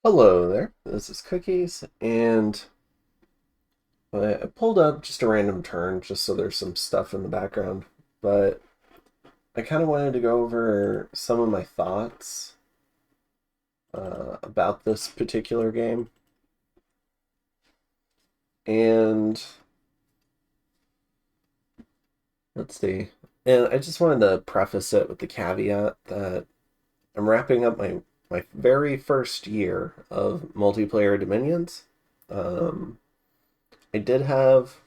Hello there, this is Cookies, and I pulled up just a random turn just so there's some stuff in the background, but I kind of wanted to go over some of my thoughts about this particular game, and let's see. And I just wanted to preface it with the caveat that I'm wrapping up my very first year of multiplayer Dominions. Um, I did have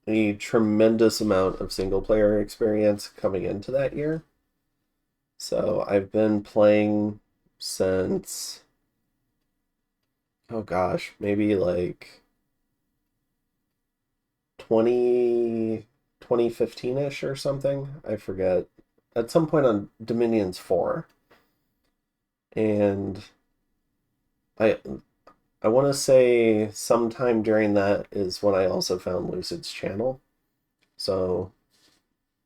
a tremendous amount of single player experience coming into that year. So I've been playing since, oh gosh, maybe like 2015 ish or something. I forget. At some point on Dominions 4. And I I want to say sometime during that is when I also found Lucid's channel. So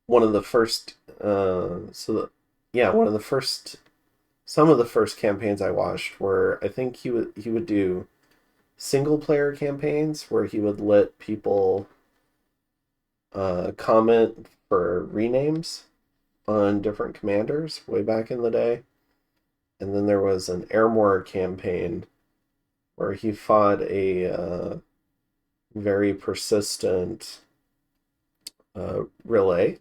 one of the first yeah, one of the first some of the first campaigns I watched were I think he would do single player campaigns where he would let people comment for renames on different commanders way back in the day. And then there was an Airmore campaign where he fought a very persistent relay,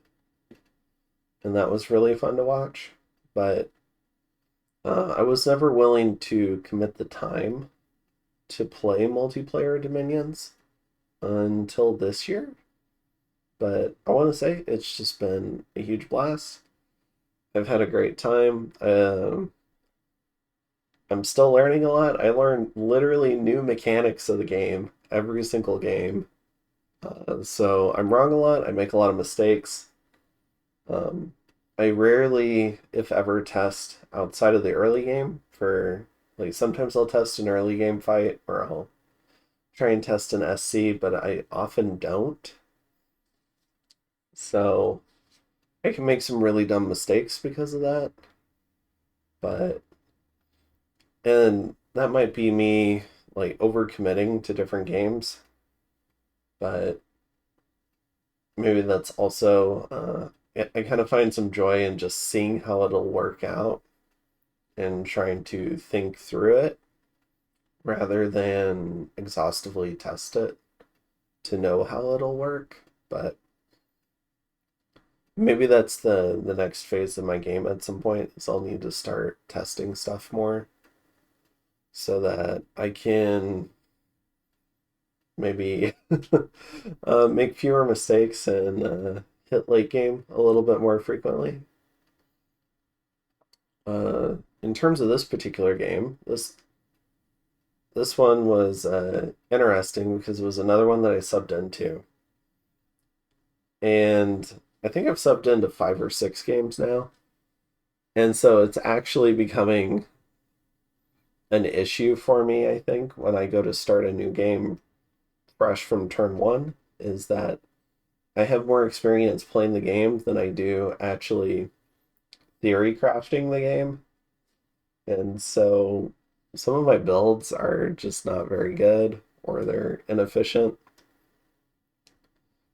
and that was really fun to watch. But I was never willing to commit the time to play multiplayer Dominions until this year. But I want to say it's just been a huge blast. I've had a great time. I'm still learning a lot. I learn literally new mechanics of the game every single game. So I'm wrong a lot. I make a lot of mistakes. Um, I rarely, if ever, test outside of the early game for like sometimes I'll test an early game fight or I'll try and test an SC, but I often don't. So I can make some really dumb mistakes because of that. But and that might be me like overcommitting to different games, but maybe that's also I kind of find some joy in just seeing how it'll work out and trying to think through it rather than exhaustively test it to know how it'll work. But maybe that's the next phase of my game at some point is I'll need to start testing stuff more so that I can maybe make fewer mistakes and hit late game a little bit more frequently. In terms of this particular game, this one was interesting because it was another one that I subbed into, and I think I've subbed into 5 or 6 games now, and so it's actually becoming an issue for me. I think when I go to start a new game fresh from turn one, is that I have more experience playing the game than I do actually theory crafting the game. And so some of my builds are just not very good or they're inefficient.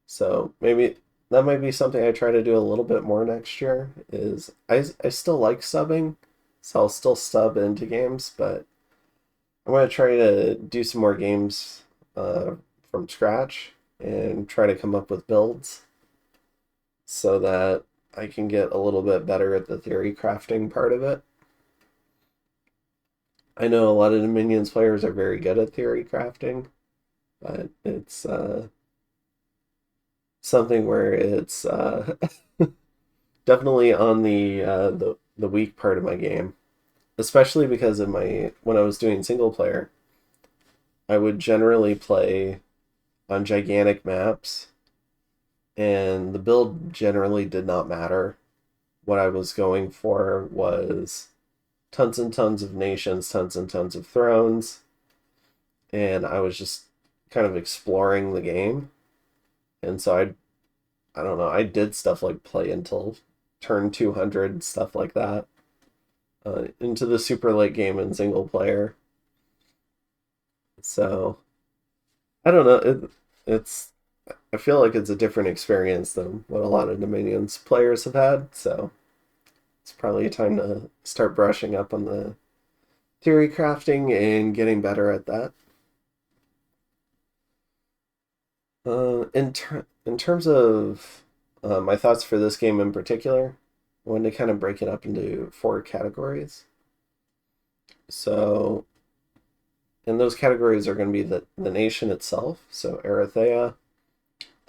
So maybe that might be something I try to do a little bit more next year is I still like subbing, so I'll still sub into games, but I'm gonna try to do some more games from scratch and try to come up with builds so that I can get a little bit better at the theory crafting part of it. I know a lot of Dominions players are very good at theory crafting, but it's something where it's definitely on the weak part of my game, especially because of my when I was doing single player, I would generally play on gigantic maps, and the build generally did not matter. What I was going for was tons and tons of nations, tons and tons of thrones, and I was just kind of exploring the game. And so I don't know, I did stuff like play until turn 200, stuff like that. into the super late game in single player. So I don't know. It's I feel like it's a different experience than what a lot of Dominions players have had. So it's probably time to start brushing up on the theory crafting and getting better at that. In terms of my thoughts for this game in particular, I wanted to kind of break it up into four categories. So, and those categories are going to be the nation itself, so Erytheia,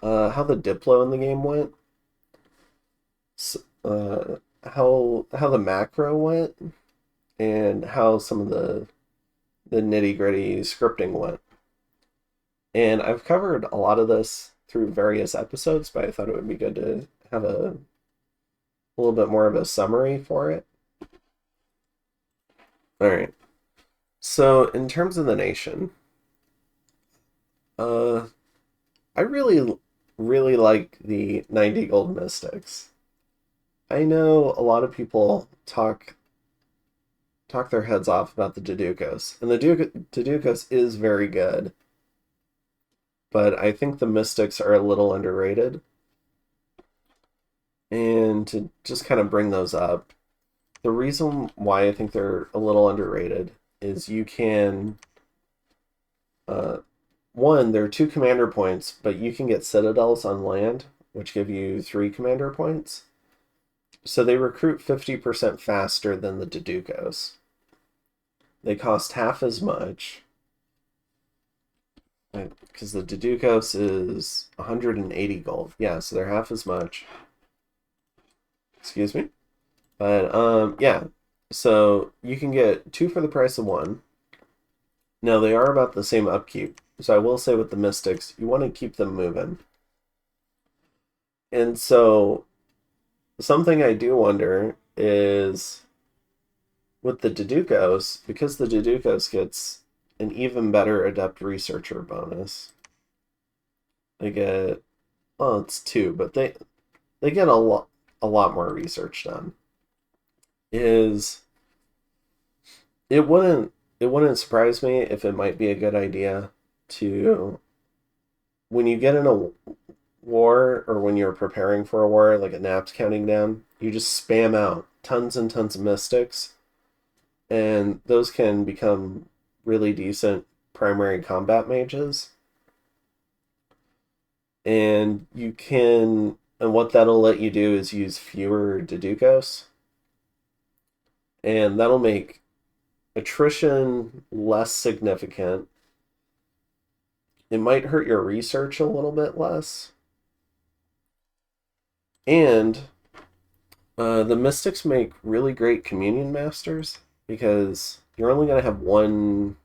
how the Diplo in the game went, how the macro went, and how some of the nitty gritty scripting went. And I've covered a lot of this through various episodes, but I thought it would be good to have a little bit more of a summary for it. All right. So, in terms of the nation, uh, I really like the 90 Gold Mystics. I know a lot of people talk their heads off about the Deducos, and the Deducos is very good, but I think the Mystics are a little underrated. And to just kind of bring those up, the reason why I think they're a little underrated is you can uh, one, there are two commander points, but you can get citadels on land, which give you three commander points. So they recruit 50% faster than the Deducos. They cost half as much, because the Deducos is 180 gold. Yeah, so they're half as much. Excuse me. But yeah. So you can get two for the price of one. Now they are about the same upkeep. So I will say with the Mystics, you want to keep them moving. And so something I do wonder is with the Deducos, because the Deducos gets an even better Adept Researcher bonus. They get, well, it's two, but they get a lot more research done. Is it wouldn't surprise me if it might be a good idea to, when you get in a war or when you're preparing for a war, like a nap's counting down, you just spam out tons and tons of mystics, and those can become really decent primary combat mages. And what that'll let you do is use fewer Deducos, and that'll make attrition less significant. It might hurt your research a little bit less. And the Mystics make really great Communion Masters because you're only going to have one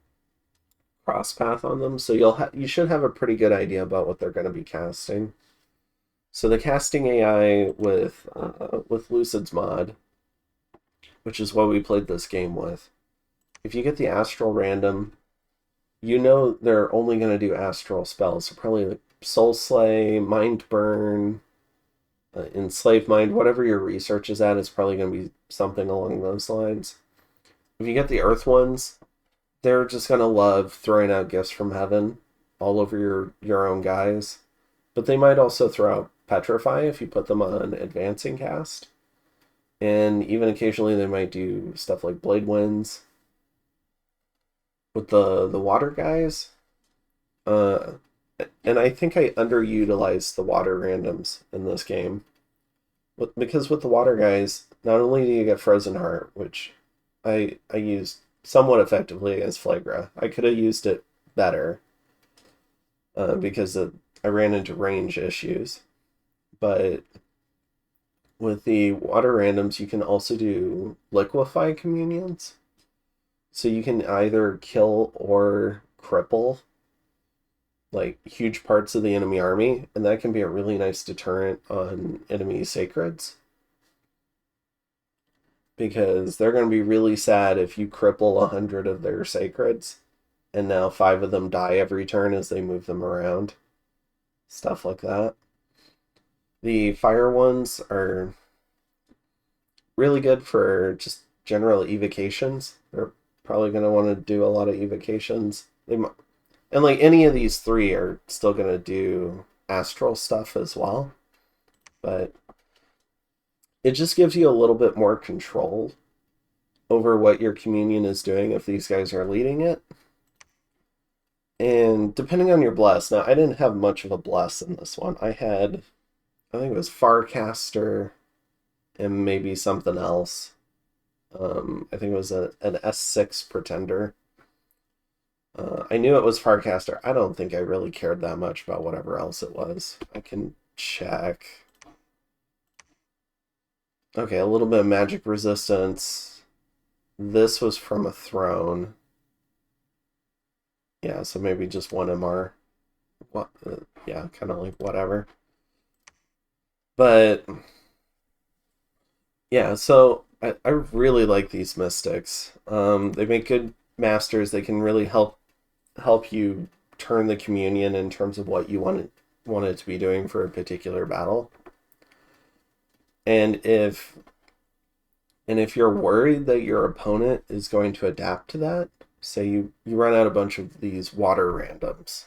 cross path on them, so you should have a pretty good idea about what they're going to be casting. So the casting AI with Lucid's mod, which is what we played this game with, if you get the Astral random, you know they're only going to do Astral spells, so probably like Soul Slay, Mind Burn, Enslave Mind, whatever your research is at, is probably going to be something along those lines. If you get the Earth ones, they're just going to love throwing out gifts from heaven all over your own guys. But they might also throw out Petrify if you put them on Advancing Cast. And even occasionally they might do stuff like Blade Winds. With the water guys, uh, and I think I underutilized the water randoms in this game. Because with the water guys, not only do you get Frozen Heart, which I used somewhat effectively against Flagra. I could have used it better because I ran into range issues. But with the water randoms, you can also do liquefy communions. So you can either kill or cripple like huge parts of the enemy army, and that can be a really nice deterrent on enemy sacreds. Because they're going to be really sad if you cripple 100 of their sacreds, and now 5 of them die every turn as they move them around. Stuff like that. The fire ones are really good for just general evocations. They're probably going to want to do a lot of evocations. And like any of these three are still going to do astral stuff as well. But it just gives you a little bit more control over what your communion is doing if these guys are leading it. And depending on your bless, now I didn't have much of a bless in this one. I think it was Farcaster and maybe something else. I think it was an S6 Pretender. I knew it was Farcaster. I don't think I really cared that much about whatever else it was. I can check. Okay, a little bit of magic resistance. This was from a throne. Yeah, so maybe just one MR. What? Yeah, kind of like whatever. But yeah, so I really like these mystics. They make good masters. They can really help you turn the communion in terms of what you want it to be doing for a particular battle. And if you're worried that your opponent is going to adapt to that, say you run out a bunch of these water randoms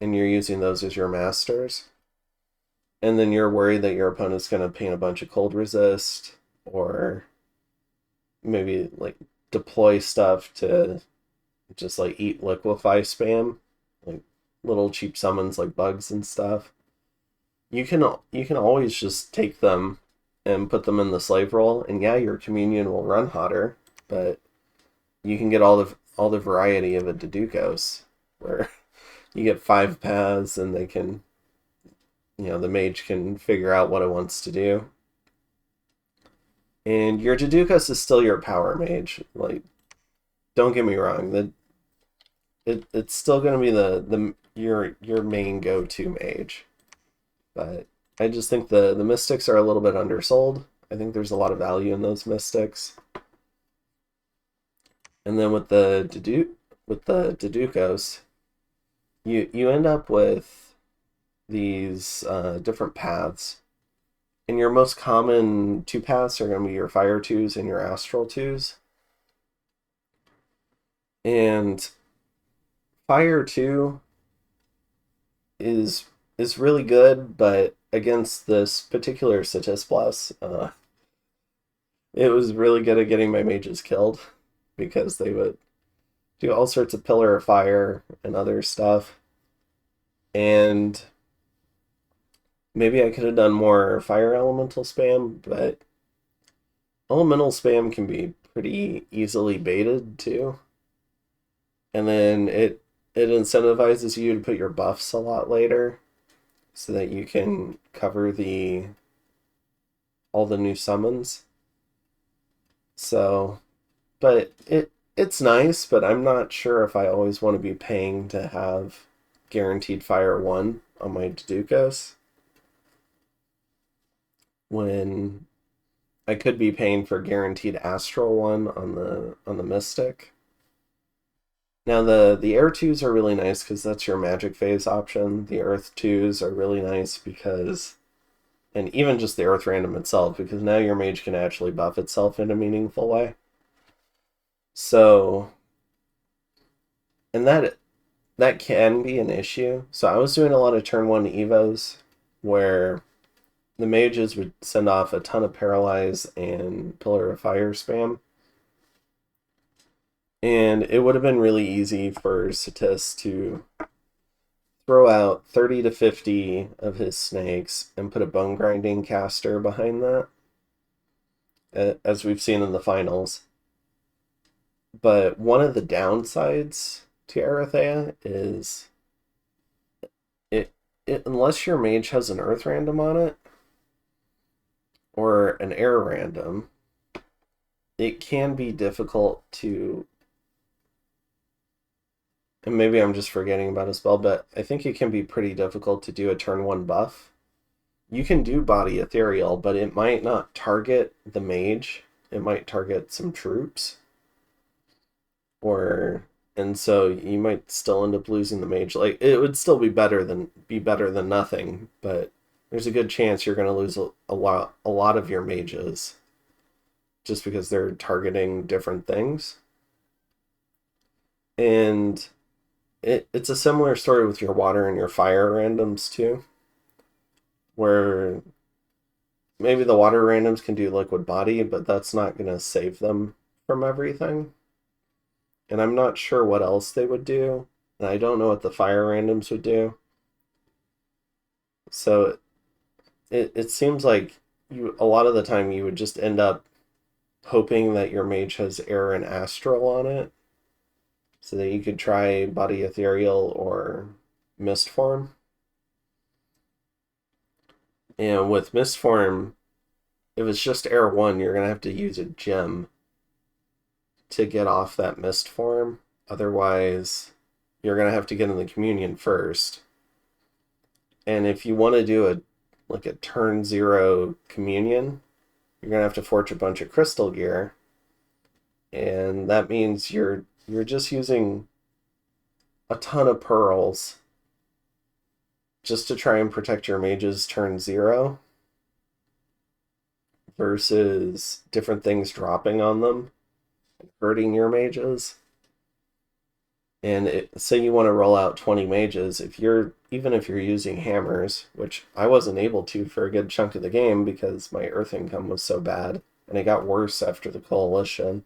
and you're using those as your masters, and then you're worried that your opponent's going to paint a bunch of cold resist or maybe like deploy stuff to just like eat liquefy spam, like little cheap summons like bugs and stuff. You can always just take them and put them in the slave roll, and yeah, your communion will run hotter, but you can get all the variety of a Dedukos, where you get 5 paths and they can, the mage can figure out what it wants to do. And your Dedukos is still your power mage. Like, don't get me wrong, it's still going to be your main go-to mage. But I just think the mystics are a little bit undersold. I think there's a lot of value in those mystics. And then with the Dedukos, you end up with these different paths. And your most common 2 paths are going to be your Fire 2s and your Astral 2s. And Fire 2 is really good, but against this particular Satis Plus, it was really good at getting my mages killed, because they would do all sorts of Pillar of Fire and other stuff. And maybe I could have done more Fire Elemental spam, but Elemental spam can be pretty easily baited too. And then it incentivizes you to put your buffs a lot later, so that you can cover all the new summons. So, but it's nice, but I'm not sure if I always want to be paying to have guaranteed Fire 1 on my Dedukos, when I could be paying for guaranteed Astral 1 on the Mystic. Now the Air 2s are really nice because that's your magic phase option. The Earth 2s are really nice because, and even just the Earth random itself, because now your mage can actually buff itself in a meaningful way. So, and that can be an issue. So I was doing a lot of turn 1 evos where the mages would send off a ton of Paralyze and Pillar of Fire spam. And it would have been really easy for Satis to throw out 30 to 50 of his snakes and put a Bone Grinding caster behind that, as we've seen in the finals. But one of the downsides to Erytheia is it unless your mage has an Earth random on it or an Air random, it can be difficult to, and maybe I'm just forgetting about a spell, but I think it can be pretty difficult to do a turn 1 buff. You can do Body Ethereal, but it might not target the mage. It might target some troops. And so you might still end up losing the mage. Like, it would still be better than nothing, but there's a good chance you're going to lose a lot of your mages just because they're targeting different things. And it's a similar story with your water and your fire randoms too, where maybe the water randoms can do liquid body, but that's not going to save them from everything. And I'm not sure what else they would do. And I don't know what the fire randoms would do. So it seems like you a lot of the time you would just end up hoping that your mage has air and astral on it, so that you could try body ethereal or mist form. And with mist form, if it's just air one, you're gonna have to use a gem to get off that mist form. Otherwise, you're gonna have to get in the communion first. And if you want to do a turn zero communion, you're gonna have to forge a bunch of crystal gear, and that means you're just using a ton of pearls just to try and protect your mages turn zero versus different things dropping on them and hurting your mages. And say you want to roll out 20 mages, even if you're using hammers, which I wasn't able to for a good chunk of the game because my earth income was so bad, and it got worse after the coalition.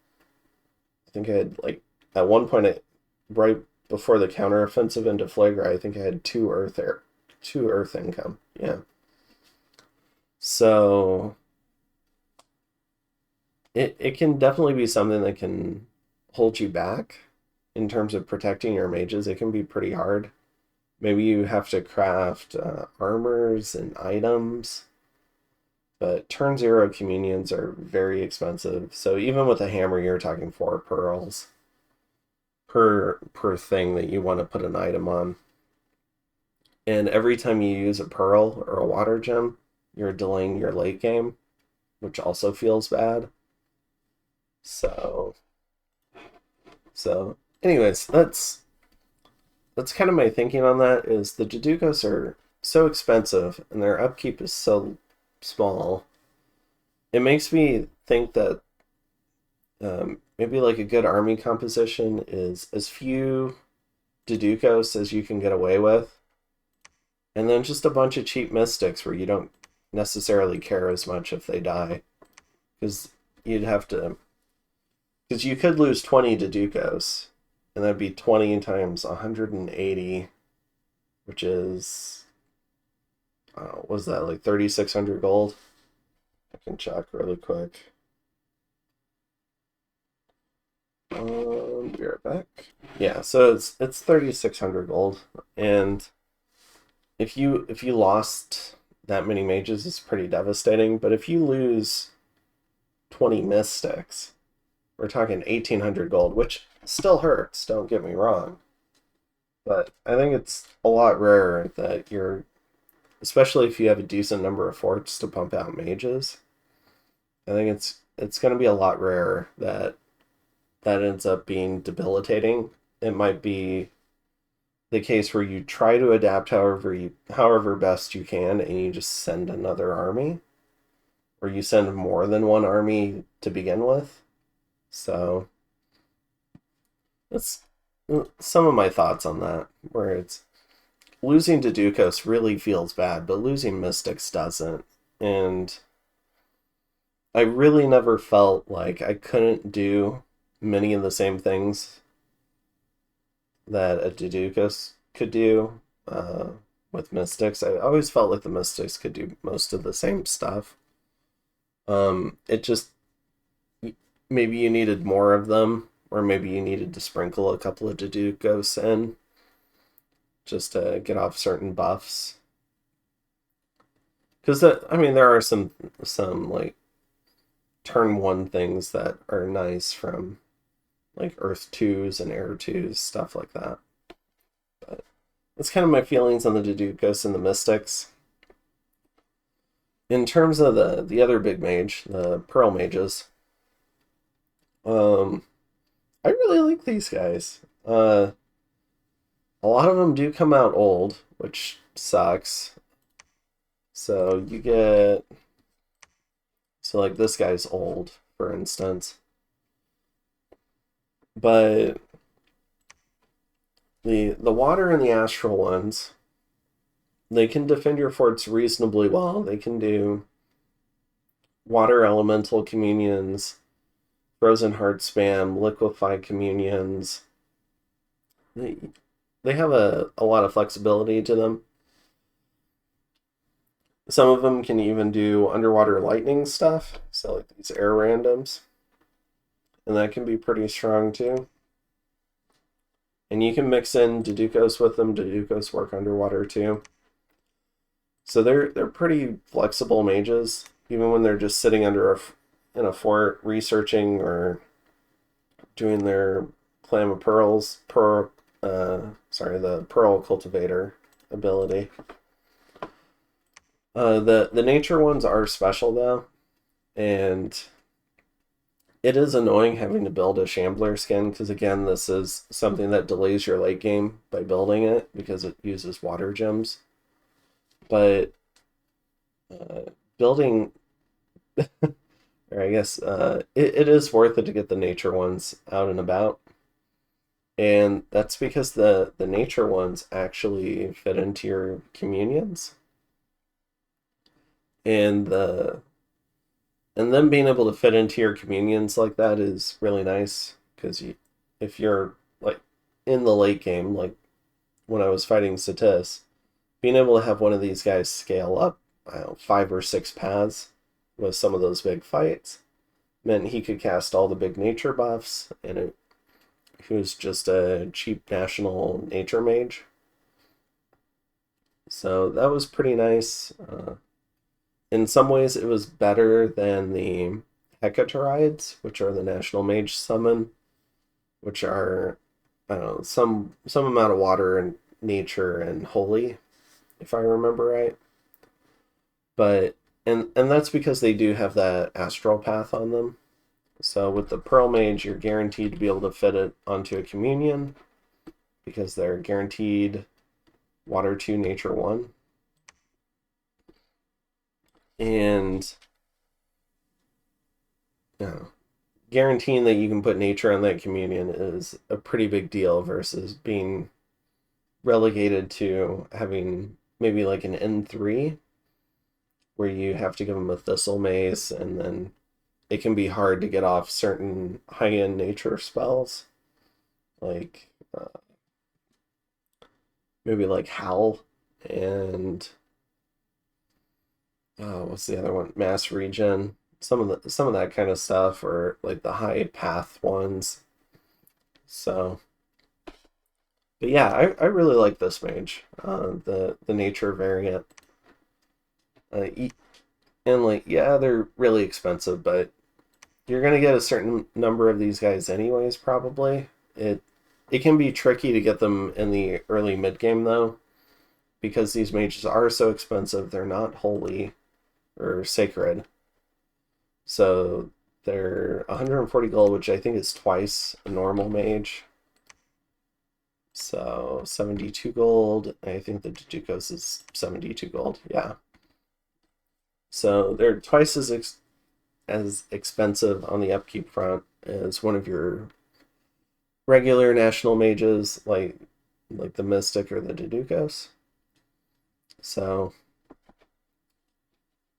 I think I had at one point, right before the counteroffensive into Flagra, I think I had two earth income. Yeah. So it can definitely be something that can hold you back in terms of protecting your mages. It can be pretty hard. Maybe you have to craft armors and items, but turn zero communions are very expensive. So even with a hammer, you're talking 4 pearls per thing that you want to put an item on. And every time you use a pearl or a water gem, you're delaying your late game, which also feels bad. So anyways, that's kind of my thinking on that. Is the Jadukos are so expensive and their upkeep is so small. It makes me think that maybe like a good army composition is as few Jadukos as you can get away with, and then just a bunch of cheap mystics where you don't necessarily care as much if they die, because you'd have to, because you could lose 20 Jadukos, and that'd be 20 times 180, which is, was that like 3,600 gold? I can check really quick. Be right back. Yeah, so it's 3,600 gold, and if you lost that many mages, it's pretty devastating. But if you lose 20 mystics, we're talking 1,800 gold, which still hurts. Don't get me wrong, but I think it's a lot rarer that especially if you have a decent number of forts to pump out mages. I think it's going to be a lot rarer that ends up being debilitating. It might be the case where you try to adapt however best you can, and you just send another army, or you send more than one army to begin with. So that's some of my thoughts on that, where it's losing to Dukos really feels bad, but losing Mystics doesn't. And I really never felt like I couldn't do many of the same things that a Deducus could do with Mystics. I always felt like the Mystics could do most of the same stuff. It just, maybe you needed more of them, or maybe you needed to sprinkle a couple of Deducos in just to get off certain buffs. Because there are some like turn 1 things that are nice from like Earth 2s and Air 2s, stuff like that. But that's kind of my feelings on the Deducos and the Mystics. In terms of the other big mage, the Pearl Mages, I really like these guys. A lot of them do come out old, which sucks. So like this guy's old. for instance. But the water and the astral ones, they can defend your forts reasonably well. They can do water elemental communions, frozen heart spam, liquefy communions. They, they have a lot of flexibility to them. Some of them can even do underwater lightning stuff, so like these air randoms, and that can be pretty strong too. And you can mix in Deducos with them. Deducos work underwater too. So they're pretty flexible mages, even when they're just sitting in a fort researching or doing their clam of pearls, the pearl cultivator ability. The nature ones are special though, and it is annoying having to build a Shambler skin because again, this is something that delays your late game by building it because it uses water gems. But building, or I guess it is worth it to get the nature ones out and about, and that's because the nature ones actually fit into your communions, and them being able to fit into your communions like that is really nice because if you're like in the late game, like when I was fighting Satis, being able to have one of these guys scale up, I don't know, 5 or 6 paths with some of those big fights meant he could cast all the big nature buffs, and he was just a cheap national nature mage. So that was pretty nice. In some ways, it was better than the Hecatorides, which are the national mage summon, which are, I don't know, some amount of water and nature and holy, if I remember right. But and that's because they do have that astral path on them. So with the Pearl Mage, you're guaranteed to be able to fit it onto a communion because they're guaranteed Water 2, Nature 1. And you know, guaranteeing that you can put nature on that communion is a pretty big deal versus being relegated to having maybe like an N3 where you have to give them a Thistle Mace, and then it can be hard to get off certain high-end nature spells, like maybe like Howl and what's the other one? Mass Regen. Some of that kind of stuff, or like the high path ones. So, but yeah, I really like this mage, the nature variant. Uh, and like yeah, they're really expensive, but you're gonna get a certain number of these guys anyways, probably. It can be tricky to get them in the early mid game though, because these mages are so expensive. They're not holy or sacred, so they're 140 gold, which I think is twice a normal mage. So 72 gold. I think the Jujukos is 72 gold. Yeah. So they're twice as expensive on the upkeep front as one of your regular national mages, like the Mystic or the Deducos. So,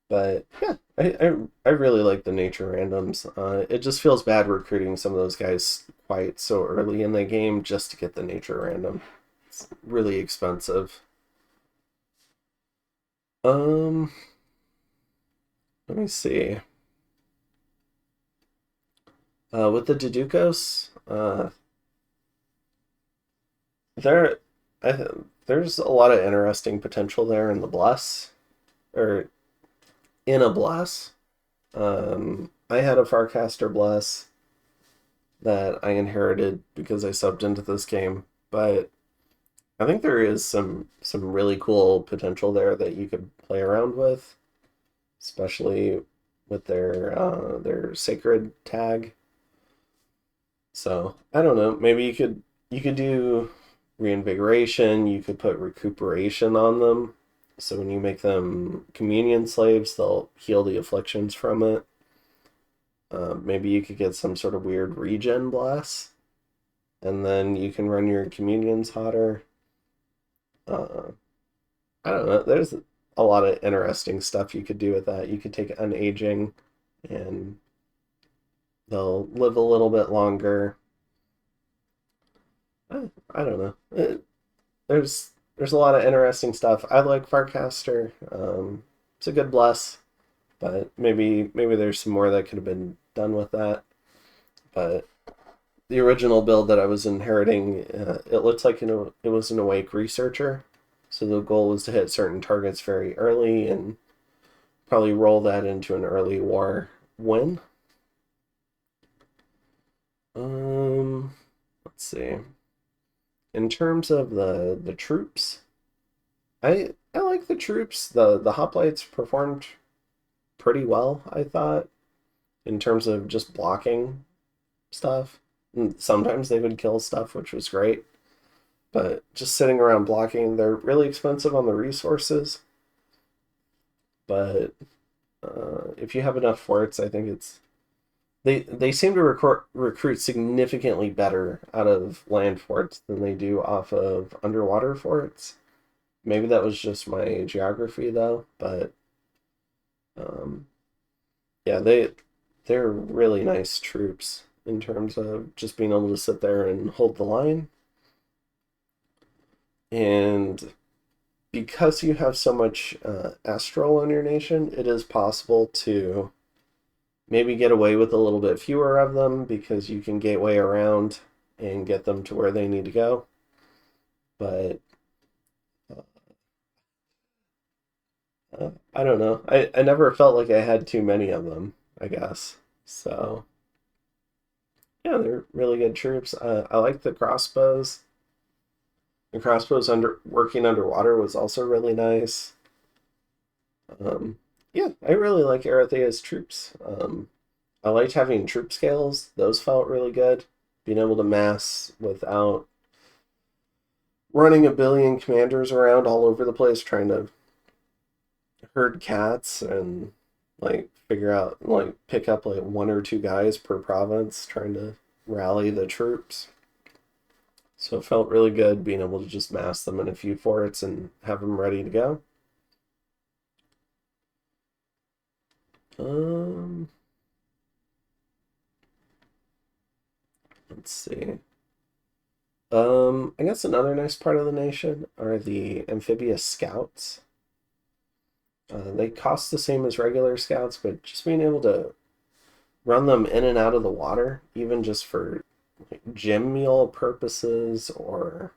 but yeah, I really like the nature randoms. It just feels bad recruiting some of those guys quite so early in the game just to get the nature random. It's really expensive. Um, Let me see. With the Deducos, there, there's a lot of interesting potential there in the Bless, or in a Bless. I had a Farcaster Bless that I inherited because I subbed into this game, but I think there is some really cool potential there that you could play around with, especially with their sacred tag. So I don't know. Maybe you could do reinvigoration. You could put recuperation on them. So when you make them communion slaves, they'll heal the afflictions from it. Maybe you could get some sort of weird regen bless, and then you can run your communions hotter. Uh, I don't know. There's a lot of interesting stuff you could do with that. You could take unaging, and they'll live a little bit longer. I don't know. There's a lot of interesting stuff. I like Farcaster. It's a good bless, but maybe there's some more that could have been done with that. But the original build that I was inheriting, it looked like it was an awake researcher. So the goal was to hit certain targets very early and probably roll that into an early war win. Let's see. In terms of the troops, I like the troops. The hoplites performed pretty well, I thought, in terms of just blocking stuff. And sometimes they would kill stuff, which was great. But just sitting around blocking, they're really expensive on the resources. But if you have enough forts, I think it's they seem to recruit significantly better out of land forts than they do off of underwater forts. Maybe that was just my geography though, but um, yeah, they're really nice troops in terms of just being able to sit there and hold the line. And because you have so much astral on your nation, it is possible to maybe get away with a little bit fewer of them because you can gateway around and get them to where they need to go. But I don't know. I never felt like I had too many of them, I guess. So, yeah, they're really good troops. I like the crossbows. The crossbows under working underwater was also really nice. Yeah, I really like Erytheia's troops. I liked having troop scales. Those felt really good. Being able to mass without running a billion commanders around all over the place trying to herd cats and like figure out like pick up like one or two guys per province trying to rally the troops. So it felt really good being able to just mass them in a few forts and have them ready to go. Um, let's see. I guess another nice part of the nation are the amphibious scouts. They cost the same as regular scouts, but just being able to run them in and out of the water, even just for like, gym meal purposes or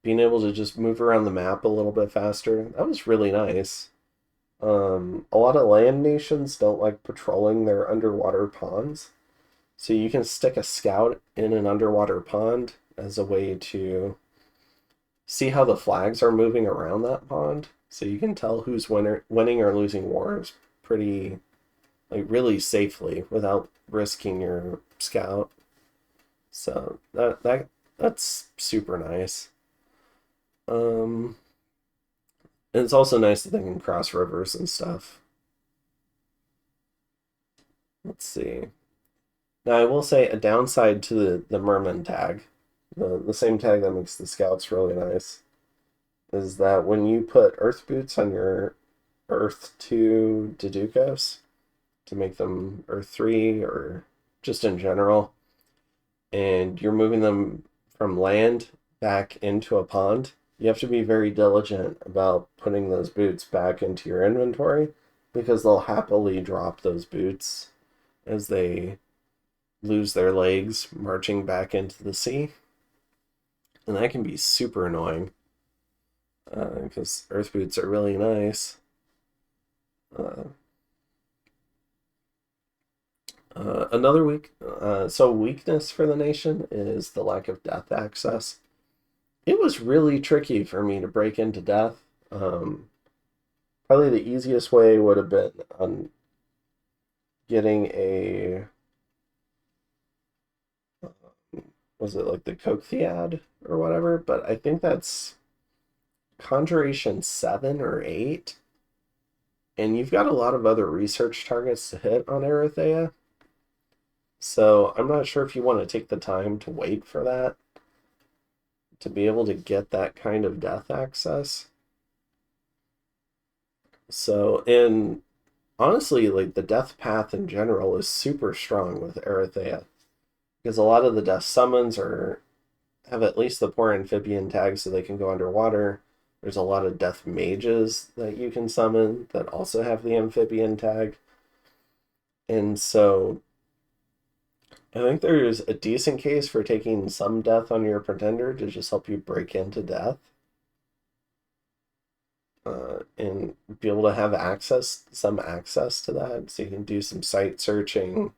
being able to just move around the map a little bit faster, that was really nice. A lot of land nations don't like patrolling their underwater ponds, so you can stick a scout in an underwater pond as a way to see how the flags are moving around that pond, so you can tell who's winning or losing wars pretty, like really safely without risking your scout. So that's super nice. Um, and it's also nice that they can cross rivers and stuff. Let's see. Now I will say a downside to the merman tag, the same tag that makes the scouts really nice, is that when you put earth boots on your Earth 2 Deducos to make them Earth 3 or just in general, and you're moving them from land back into a pond, you have to be very diligent about putting those boots back into your inventory because they'll happily drop those boots as they lose their legs marching back into the sea. And that can be super annoying because earth boots are really nice. Uh, another weakness for the nation is the lack of death access. It was really tricky for me to break into death. Probably the easiest way would have been on getting a was it like the Cochthead or whatever? But I think that's Conjuration 7 or 8. And you've got a lot of other research targets to hit on Erytheia. So I'm not sure if you want to take the time to wait for that to be able to get that kind of death access. So, and honestly, like the death path in general is super strong with Erytheia because a lot of the death summons are have at least the poor amphibian tag so they can go underwater. There's a lot of death mages that you can summon that also have the amphibian tag. And so I think there's a decent case for taking some death on your pretender to just help you break into death and be able to have some access to that. So you can do some site searching,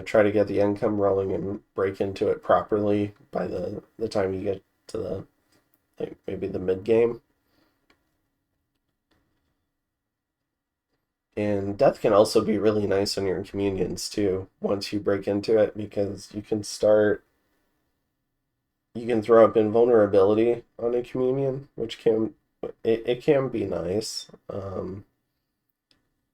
try to get the income rolling and break into it properly by the time you get to the like maybe the mid game. And death can also be really nice on your communions too once you break into it because you can throw up invulnerability on a communion, which it can be nice.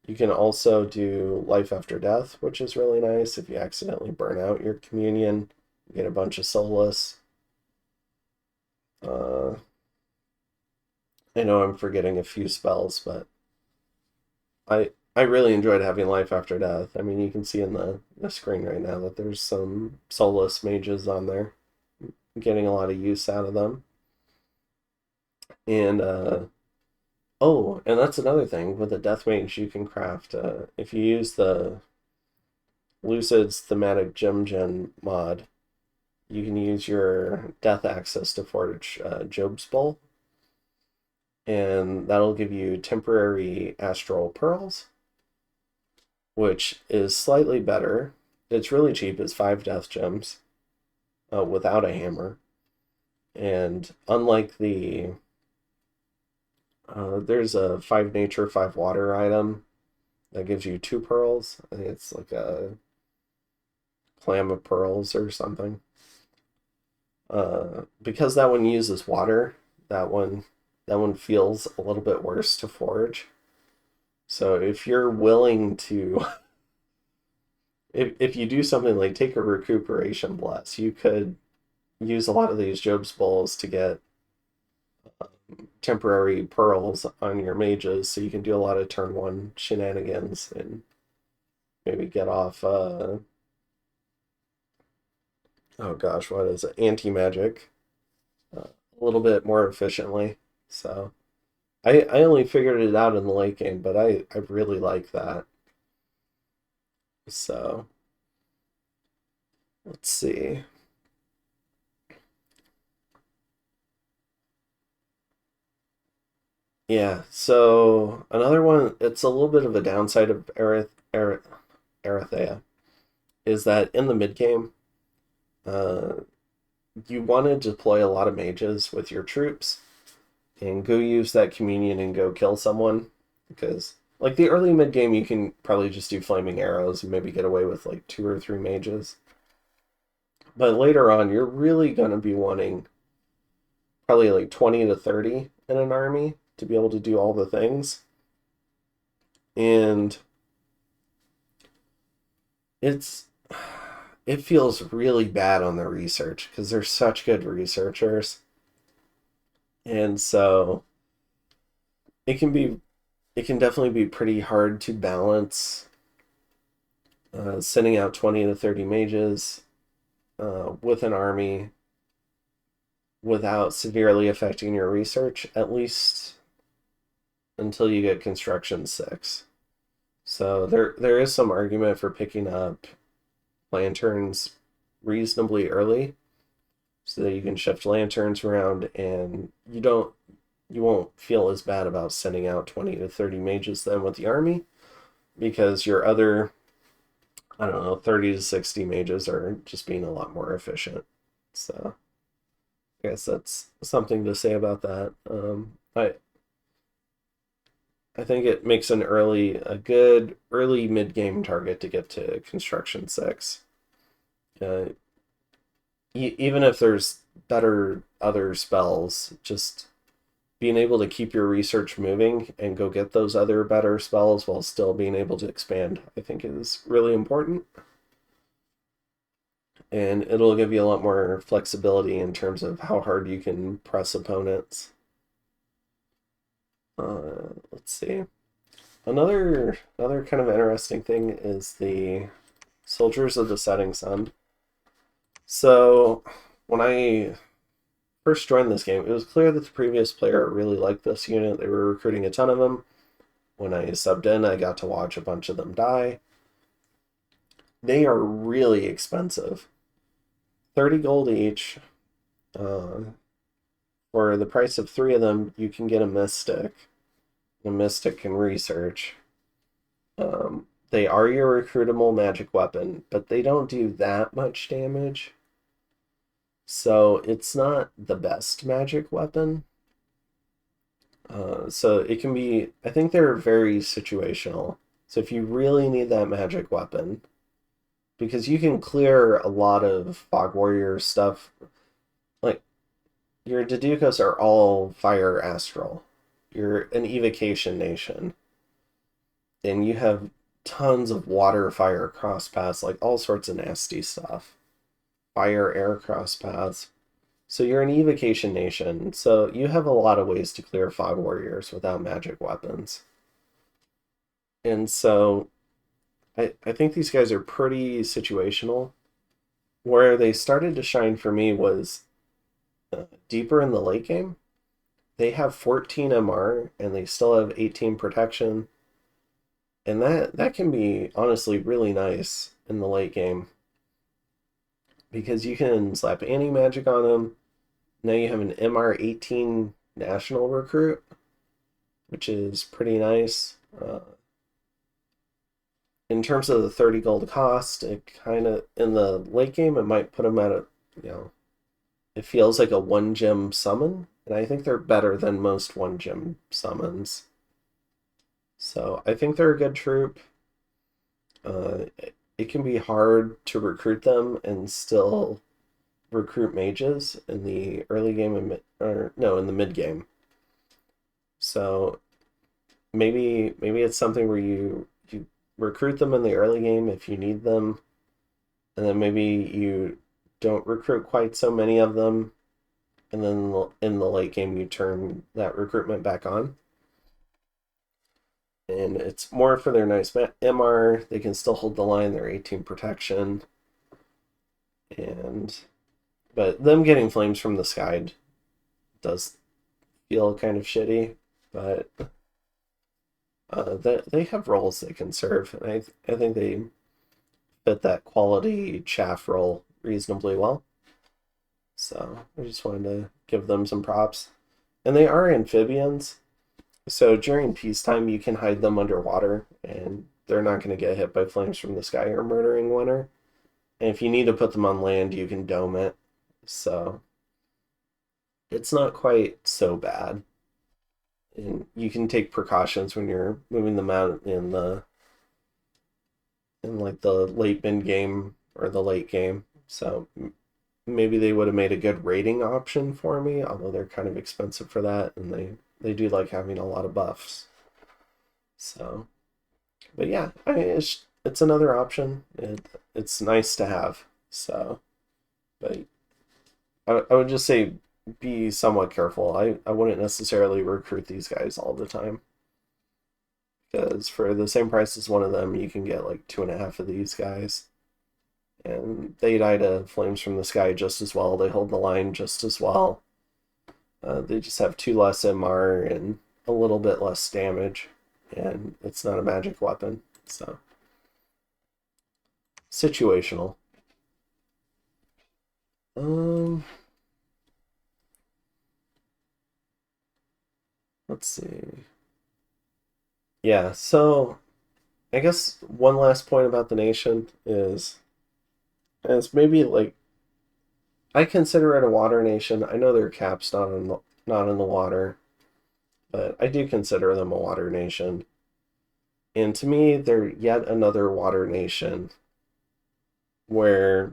You can also do life after death, which is really nice if you accidentally burn out your communion, you get a bunch of solace. Uh, I know I'm forgetting a few spells, but I really enjoyed having life after death. I mean, you can see in the screen right now that there's some soulless mages on there, getting a lot of use out of them. And oh, and that's another thing with the death mage you can craft. If you use the Lucid's thematic gem gen mod, you can use your death access to forge Job's Bowl, and that'll give you temporary astral pearls, which is slightly better. It's really cheap. It's 5 death gems without a hammer. And unlike there's a 5 nature, 5 water item that gives you 2 pearls. I think it's like a clam of pearls or something. Because that one uses water, that one that one feels a little bit worse to forge. So if you're willing to if you do something like take a recuperation bless, you could use a lot of these Job's bowls to get temporary pearls on your mages, so you can do a lot of turn one shenanigans and maybe get off oh gosh, what is it? Anti-magic a little bit more efficiently. So I only figured it out in the late game, but I really like that. So let's see. Yeah, so another one, it's a little bit of a downside of Erythea, is that in the mid game, uh, you want to deploy a lot of mages with your troops and go use that communion and go kill someone. Because, like, the early mid game, you can probably just do flaming arrows and maybe get away with like 2 or 3 mages. But later on, you're really going to be wanting probably like 20 to 30 in an army to be able to do all the things. And it's it feels really bad on the research because they're such good researchers. And so it can be it can definitely be pretty hard to balance sending out 20 to 30 mages with an army without severely affecting your research, at least until you get construction 6. So there is some argument for picking up lanterns reasonably early so that you can shift lanterns around and you won't feel as bad about sending out 20 to 30 mages then with the army because your other I don't know 30 to 60 mages are just being a lot more efficient. So I guess that's something to say about that. I think it makes a good early mid game target to get to construction 6. Uh, Even if there's better other spells, just being able to keep your research moving and go get those other better spells while still being able to expand, I think is really important. and it'll give you a lot more flexibility in terms of how hard you can press opponents. Let's see. Another kind of interesting thing is the Soldiers of the Setting Sun. So when I first joined this game, it was clear that the previous player really liked this unit. They were recruiting a ton of them. When I subbed in, I got to watch a bunch of them die. They are really expensive. 30 gold each. For the price of 3 of them, you can get a Mystic. A Mystic can research. They are your recruitable magic weapon, but they don't do that much damage. So it's not the best magic weapon. So it can be, I think they're very situational. So if you really need that magic weapon, because you can clear a lot of Fog Warrior stuff, like your Deducos are all fire astral. You're an evocation nation. And you have tons of water fire cross paths, like all sorts of nasty stuff. Fire air cross paths. So you're an evocation nation, so you have a lot of ways to clear Fog Warriors without magic weapons. And so I think these guys are pretty situational. Where they started to shine for me was deeper in the late game. They have 14 MR and they still have 18 protection. And that can be honestly really nice in the late game. Because you can slap anti-magic on them. Now you have an MR18 national recruit, which is pretty nice. In terms of the 30 gold cost, it kind of, in the late game, it might put them at a, it feels like a 1-gem summon, and I think they're better than most 1-gem summons. So I think they're a good troop. It can be hard to recruit them and still recruit mages in the early game and in the mid game. So maybe it's something where you recruit them in the early game if you need them, and then maybe you don't recruit quite so many of them, and then in the late game you turn that recruitment back on. And it's more for their nice MR. They can still hold the line. They're 18 protection. But them getting flames from the sky does feel kind of shitty. But they have roles they can serve. And I think they fit that quality chaff role reasonably well. So I just wanted to give them some props. And they are amphibians. So during peacetime, you can hide them underwater, and they're not going to get hit by flames from the sky or murdering winter. And if you need to put them on land, you can dome it. So it's not quite so bad. And you can take precautions when you're moving them out in like the late mid game or the late game. So maybe they would have made a good rating option for me, although they're kind of expensive for that, and they do like having a lot of buffs. So, but yeah, I mean, it's another option. It's nice to have. So, but I would just say be somewhat careful. I wouldn't necessarily recruit these guys all the time. Because for the same price as one of them, you can get like 2.5 of these guys. And they die to flames from the sky just as well. They hold the line just as well. They just have 2 less MR and a little bit less damage. And it's not a magic weapon. So, situational. Let's see. Yeah, so I guess one last point about the nation is as maybe like I consider it a water nation. I know their caps not in the water, but I do consider them a water nation. And to me, they're yet another water nation where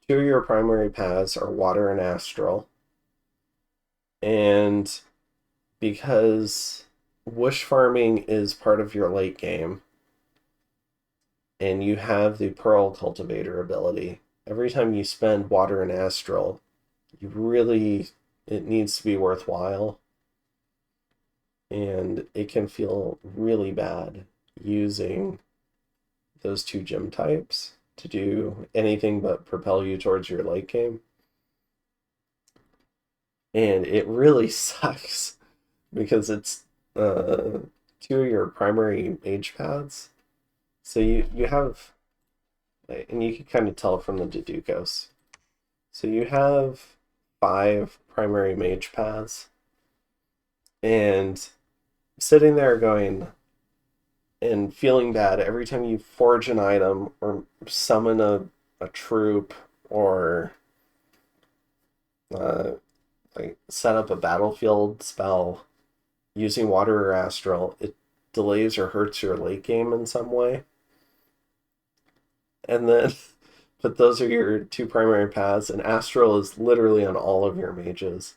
2 of your primary paths are water and astral. And because whoosh farming is part of your late game, and you have the Pearl Cultivator ability, every time you spend water in Astral, you really, it needs to be worthwhile. And it can feel really bad using those two gym types to do anything but propel you towards your late game. And it really sucks because it's uh, two of your primary mage paths. So you have, and you can kind of tell from the Deducos. So you have five primary mage paths, and sitting there going and feeling bad every time you forge an item or summon a troop or uh, like set up a battlefield spell using water or astral, it delays or hurts your late game in some way. And then, but those are your two primary paths, and astral is literally on all of your mages.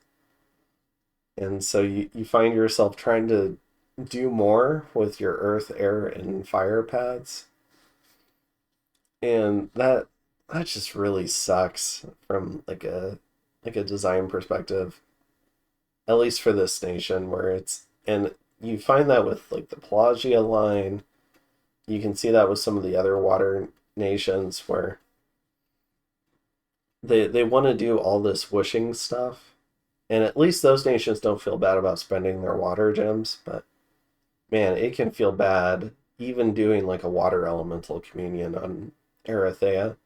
And so you find yourself trying to do more with your earth, air, and fire paths. And that just really sucks from like a design perspective, at least for this nation where it's and you find that with like the Pelagia line. You can see that with some of the other water nations where they want to do all this whooshing stuff. And at least those nations don't feel bad about spending their water gems, but man, it can feel bad even doing like a water elemental communion on Erytheia.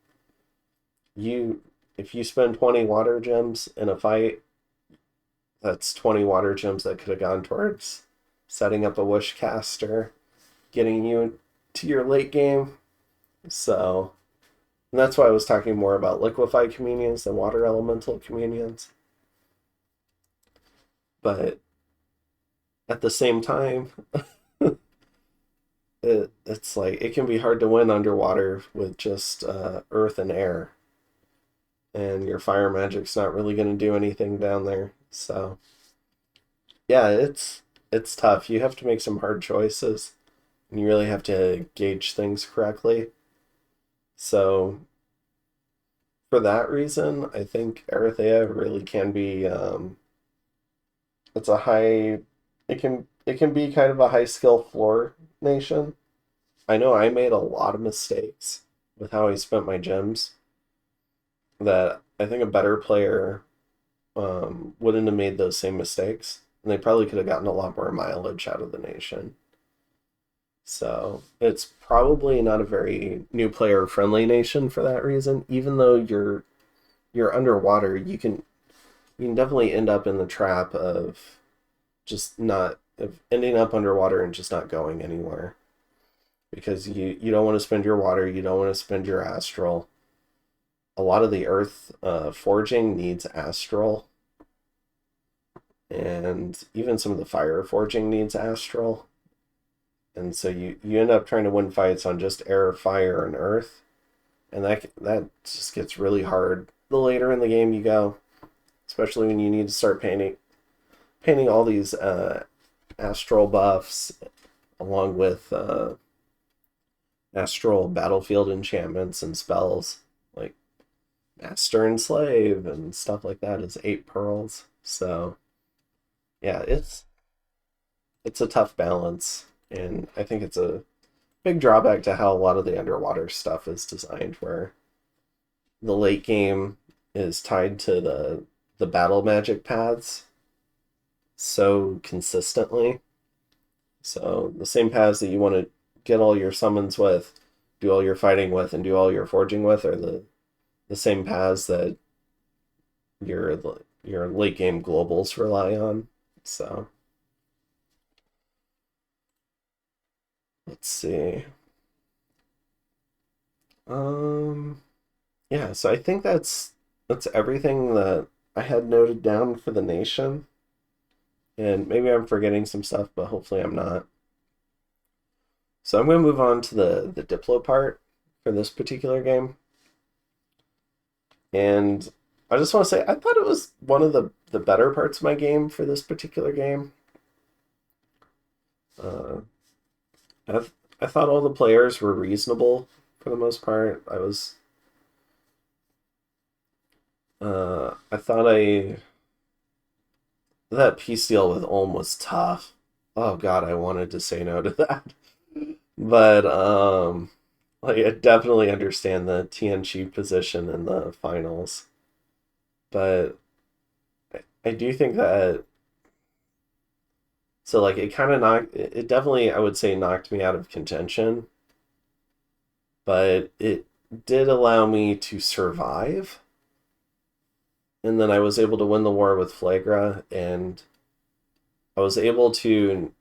You if you spend 20 water gems in a fight, that's 20 water gems that could have gone towards setting up a whoosh caster, getting you to your late game. So and that's why I was talking more about liquefied communions than water elemental communions. But at the same time, it's like it can be hard to win underwater with just earth and air, and your fire magic's not really going to do anything down there. So yeah, it's tough. You have to make some hard choices, and you really have to gauge things correctly. So for that reason, I think Erythea really can be it's a high it can be kind of a high skill floor nation. I know I made a lot of mistakes with how I spent my gems that I think a better player wouldn't have made those same mistakes, and they probably could have gotten a lot more mileage out of the nation. So it's probably not a very new player friendly nation for that reason. Even though you're underwater, you can definitely end up in the trap of just not of ending up underwater and just not going anywhere because you don't want to spend your water, you don't want to spend your astral. A lot of the earth forging needs astral, and even some of the fire forging needs astral. And so you end up trying to win fights on just air, fire, and earth, and that just gets really hard the later in the game you go, especially when you need to start painting all these astral buffs along with astral battlefield enchantments and spells like master and slave and stuff like that is 8 pearls. So yeah, it's a tough balance, and I think it's a big drawback to how a lot of the underwater stuff is designed, where the late game is tied to the battle magic paths so consistently. So the same paths that you want to get all your summons with, do all your fighting with, and do all your forging with are the same paths that your your late game globals rely on. So let's see. Um, yeah, so I think that's everything that I had noted down for the nation. And maybe I'm forgetting some stuff, but hopefully I'm not. So I'm going to move on to the Diplo part for this particular game. And I just want to say, I thought it was one of the better parts of my game for this particular game. Uh, I, I thought all the players were reasonable for the most part. I was I thought I that peace deal with Ulm was tough. Oh God, I wanted to say no to that. But like I definitely understand the TNG position in the finals. But I do think that so like it kind of knocked it definitely I would say knocked me out of contention, but it did allow me to survive. And then I was able to win the war with Flagra, and I was able to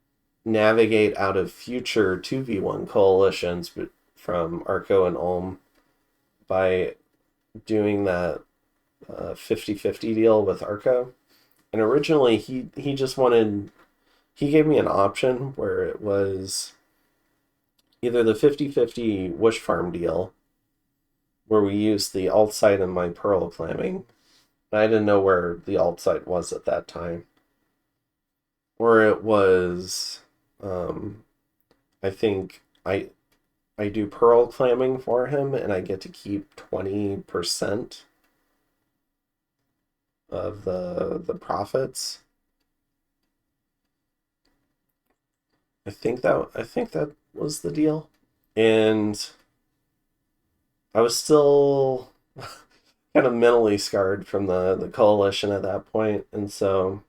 navigate out of future 2v1 coalitions from Arco and Ulm by doing that 50-50 deal with Arco. And originally he just wanted he gave me an option where it was either the 50-50 Wish Farm deal where we used the alt site in my pearl clamming. I didn't know where the alt site was at that time. Or it was um I think I do pearl clamming for him and I get to keep 20% of the profits. I think that was the deal. And I was still kind of mentally scarred from the coalition at that point, and so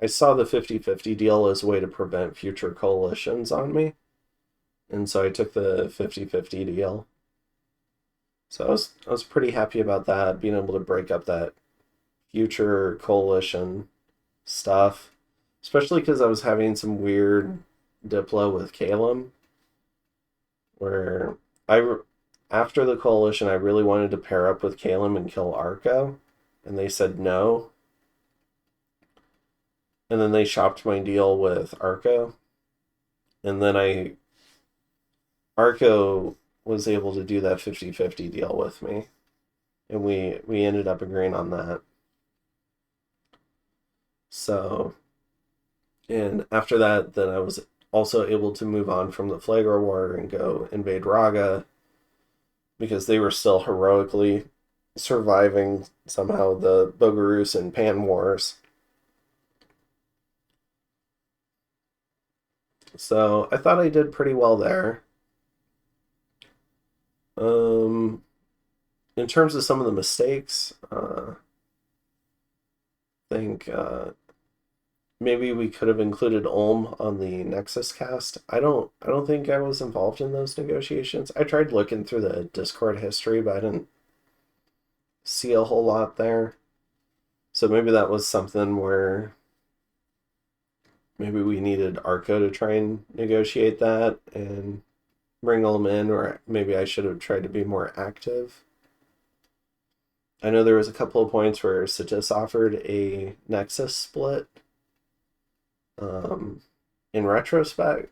I saw the 50-50 deal as a way to prevent future coalitions on me. And so I took the 50-50 deal. So I was pretty happy about that, being able to break up that future coalition stuff, especially because I was having some weird diplo with Calum, where I after the coalition I really wanted to pair up with Calum and kill Arco, and they said no, and then they shopped my deal with Arco, and then I Arco was able to do that 50-50 deal with me, and we ended up agreeing on that. So and after that, then I was also able to move on from the Flagra War and go invade Raga because they were still heroically surviving somehow the Bogarus and Pan Wars. So I thought I did pretty well there. Um, in terms of some of the mistakes, I think maybe we could have included Ulm on the Nexus cast. I don't think I was involved in those negotiations. I tried looking through the Discord history, but I didn't see a whole lot there. So maybe that was something where maybe we needed Arco to try and negotiate that and bring them in, or maybe I should have tried to be more active. I know there was a couple of points where Satis offered a Nexus split. Um, in retrospect,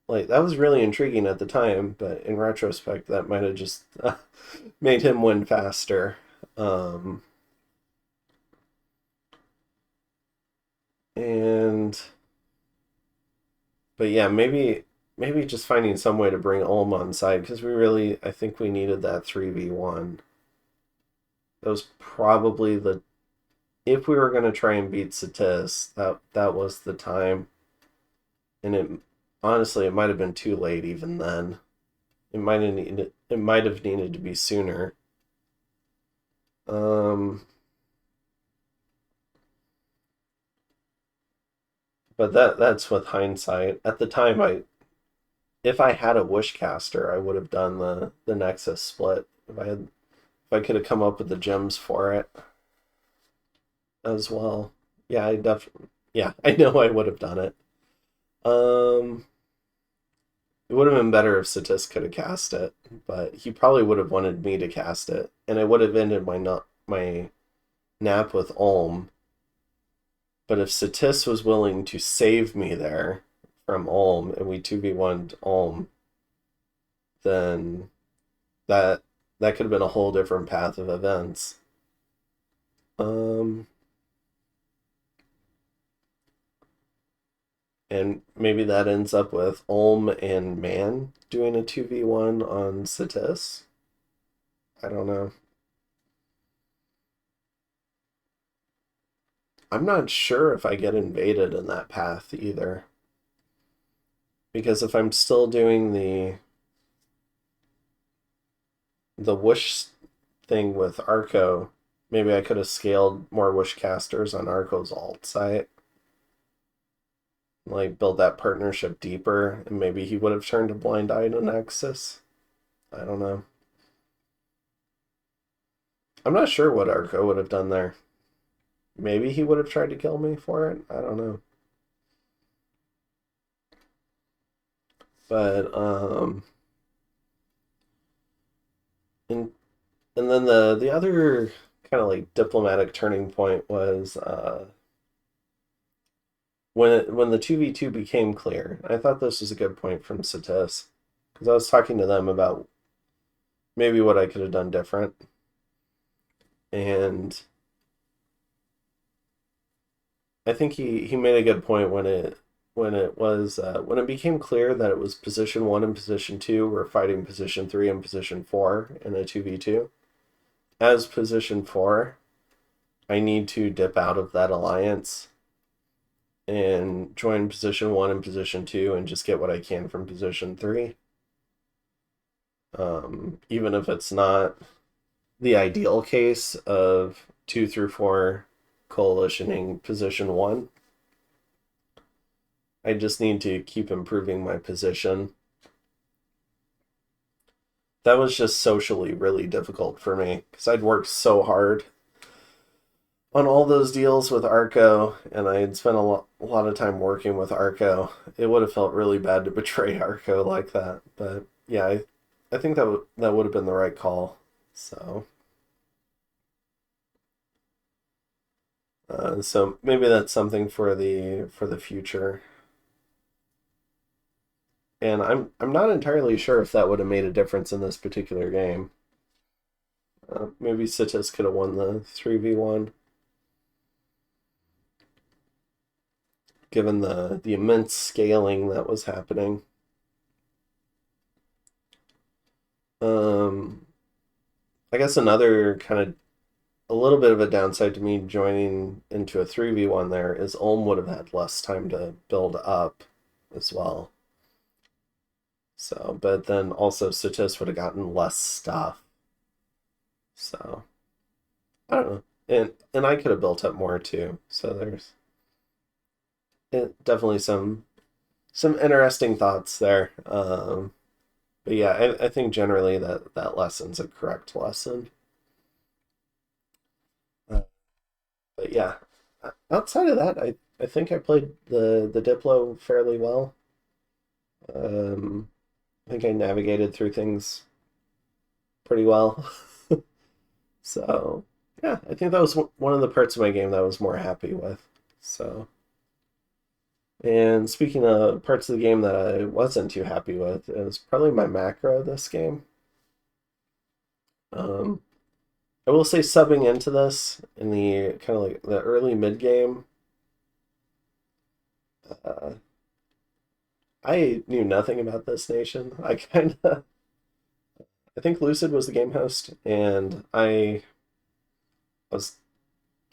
like that was really intriguing at the time, but in retrospect, that might have just made him win faster. Um, and but yeah, maybe just finding some way to bring Ulm on side because I think we needed that 3v1. That was probably the if we were gonna try and beat Satis, that was the time. And it honestly it might have been too late even then. It might have needed to be sooner. Um, but that's with hindsight. At the time, I if I had a Wishcaster, I would have done the Nexus split. If I could have come up with the gems for it as well. Yeah, I definitely yeah, I know I would have done it. Um, it would have been better if Satis could have cast it, but he probably would have wanted me to cast it, and it would have ended my nap with Ulm. But if Satis was willing to save me there from Ulm and we 2v1'd Ulm, then that that could have been a whole different path of events. Um, and maybe that ends up with Ulm and Man doing a 2v1 on Satis. I don't know. I'm not sure if I get invaded in that path either. Because if I'm still doing the whoosh thing with Arco, maybe I could have scaled more whoosh casters on Arco's alt site. Like build that partnership deeper, and maybe he would have turned a blind eye to Nexus. I don't know. I'm not sure what Arco would have done there. Maybe he would have tried to kill me for it. I don't know. But and and then the other kind of like diplomatic turning point was when the 2v2 became clear. I thought this was a good point from Satis because I was talking to them about maybe what I could have done different. And I think he made a good point when it became clear that it was position 1 and position 2 were fighting position 3 and position 4 in a 2v2. As position 4, I need to dip out of that alliance and join position 1 and position 2 and just get what I can from position 3. Even if it's not the ideal case of 2 through 4 coalitioning position 1, I just need to keep improving my position. That was just socially really difficult for me because I'd worked so hard on all those deals with Arco, and I had spent a lot of time working with Arco. It would have felt really bad to betray Arco like that, but yeah, I think that would have been the right call. So, so maybe that's something for the future. And I'm not entirely sure if that would have made a difference in this particular game. Maybe Sitis could have won the 3v1. Given the immense scaling that was happening. I guess another kind of a little bit of a downside to me joining into a 3v1 there is Ulm would have had less time to build up as well. So, but then also Sitis would have gotten less stuff. So, I don't know. And I could have built up more too. So there's definitely some interesting thoughts there. But yeah, I think generally that lesson's a correct lesson. Uh, but yeah, outside of that, I think I played the Diplo fairly well. Um, I think I navigated through things pretty well. So yeah, I think that was one of the parts of my game that I was more happy with. So, and speaking of parts of the game that I wasn't too happy with, it was probably my macro this game. Um, I will say subbing into this in the kind of like the early mid game, uh, I knew nothing about this nation. I think Lucid was the game host, and I was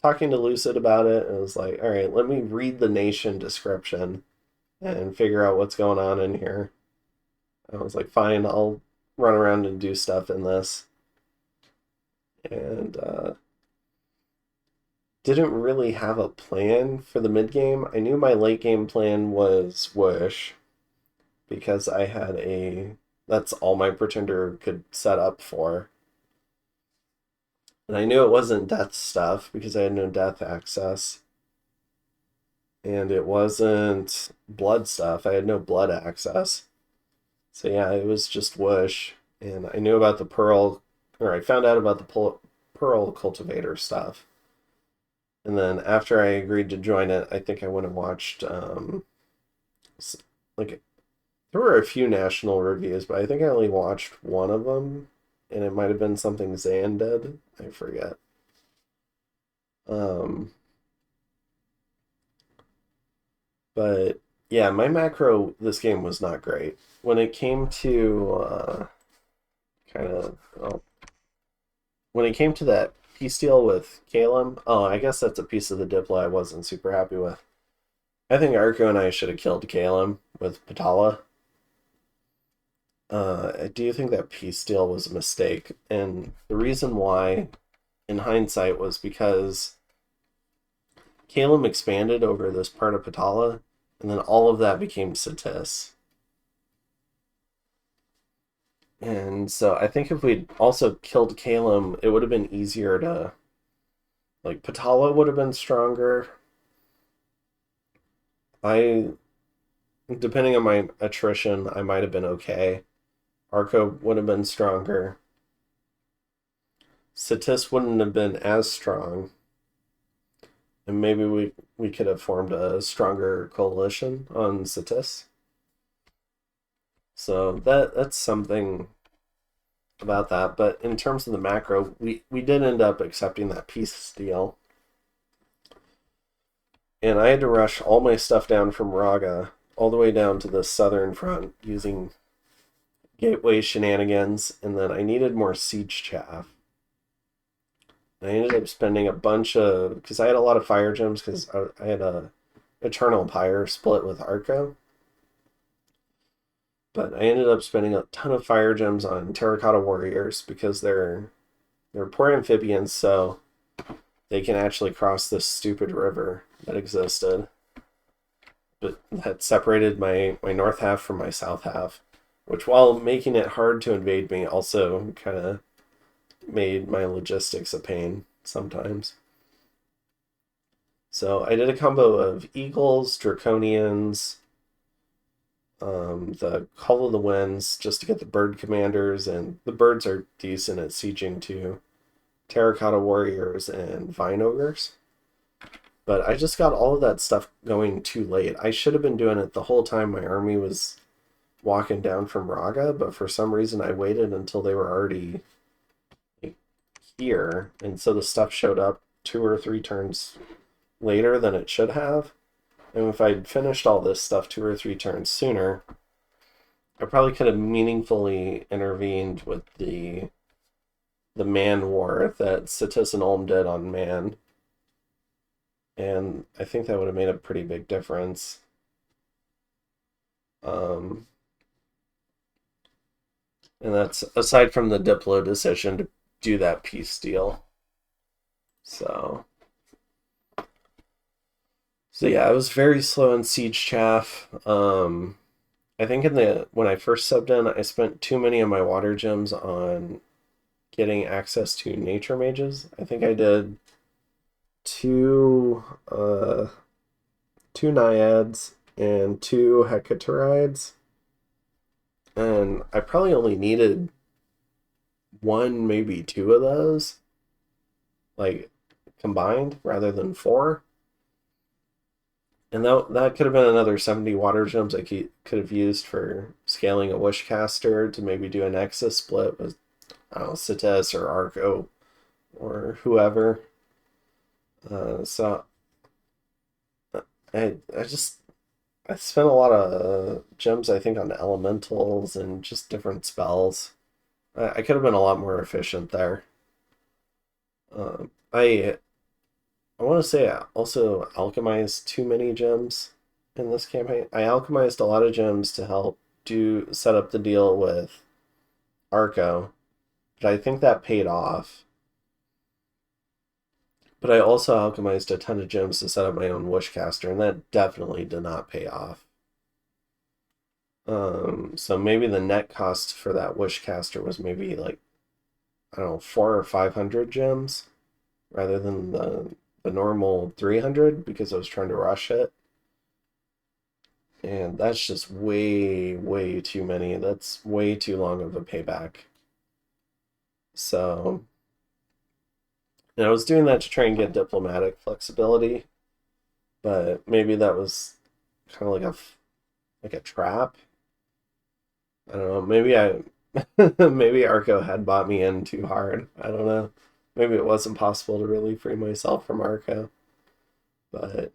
talking to Lucid about it, and I was like, all right, let me read the nation description and figure out what's going on in here. I was like, fine, I'll run around and do stuff in this. And didn't really have a plan for the mid game. I knew my late game plan was Whoosh because I had that's all my pretender could set up for. And I knew it wasn't death stuff because I had no death access. And it wasn't blood stuff. I had no blood access. So yeah, it was just Whoosh. And I knew about the Pearl, or I found out about the Pearl Cultivator stuff. And then after I agreed to join it, I think I went and watched, like, there were a few national reviews, but I think I only watched one of them, and it might have been something Zan did. I forget. Um, but yeah, my macro this game was not great. When it came to kind of, well, when it came to that peace deal with Calum. Oh, I guess that's a piece of the Diplo I wasn't super happy with. I think Arco and I should have killed Calum with Patala. I do think that peace deal was a mistake, and the reason why, in hindsight, was because Calum expanded over this part of Patala, and then all of that became Satis. And so I think if we'd also killed Calum, it would have been easier to, like, Patala would have been stronger. I, depending on my attrition, I might have been okay. Arco would have been stronger. Satis wouldn't have been as strong, and maybe we could have formed a stronger coalition on Satis. So that's something about that. But in terms of the macro, we did end up accepting that peace deal. And I had to rush all my stuff down from Raga all the way down to the southern front using gateway shenanigans, and then I needed more siege chaff. I ended up spending a bunch of, because I had a lot of fire gems, because I had a Eternal Pyre split with Arco. But I ended up spending a ton of fire gems on Terracotta Warriors because they're poor amphibians, so they can actually cross this stupid river that existed, but that separated my north half from my south half, which, while making it hard to invade me, also kind of made my logistics a pain sometimes. So I did a combo of Eagles, Draconians, the Call of the Winds, just to get the bird commanders, and the birds are decent at sieging too. Terracotta Warriors and Vine Ogres. But I just got all of that stuff going too late. I should have been doing it the whole time my army was walking down from Raga, but for some reason I waited until they were already here, and so the stuff showed up 2 or 3 turns later than it should have. And if I'd finished all this stuff 2 or 3 turns sooner, I probably could have meaningfully intervened with the man war that Satis and Ulm did on man. And I think that would have made a pretty big difference. And that's aside from the Diplo decision to do that peace deal. So yeah, I was very slow on siege chaff. I think when I first subbed in, I spent too many of my water gems on getting access to nature mages. I think I did two naiads and 2 hecatorides, and I probably only needed 1, maybe 2 of those, like, combined, rather than 4. And that could have been another 70 water gems I could have used for scaling a Wishcaster to maybe do a Nexus split with, I don't know, Satis or Arco or whoever. So I spent a lot of gems, I think, on elementals and just different spells. I could have been a lot more efficient there. I want to say I also alchemized too many gems in this campaign. I alchemized a lot of gems to help set up the deal with Arco, but I think that paid off. But I also alchemized a ton of gems to set up my own Wishcaster, and that definitely did not pay off. So maybe the net cost for that Wishcaster was maybe, like, I don't know, 400 or 500 gems rather than the normal 300, because I was trying to rush it. And that's just way, way too many. That's way too long of a payback. So, and I was doing that to try and get diplomatic flexibility, but maybe that was kind of like a trap. I don't know. Maybe Arco had bought me in too hard. I don't know. Maybe it wasn't possible to really free myself from Arco. But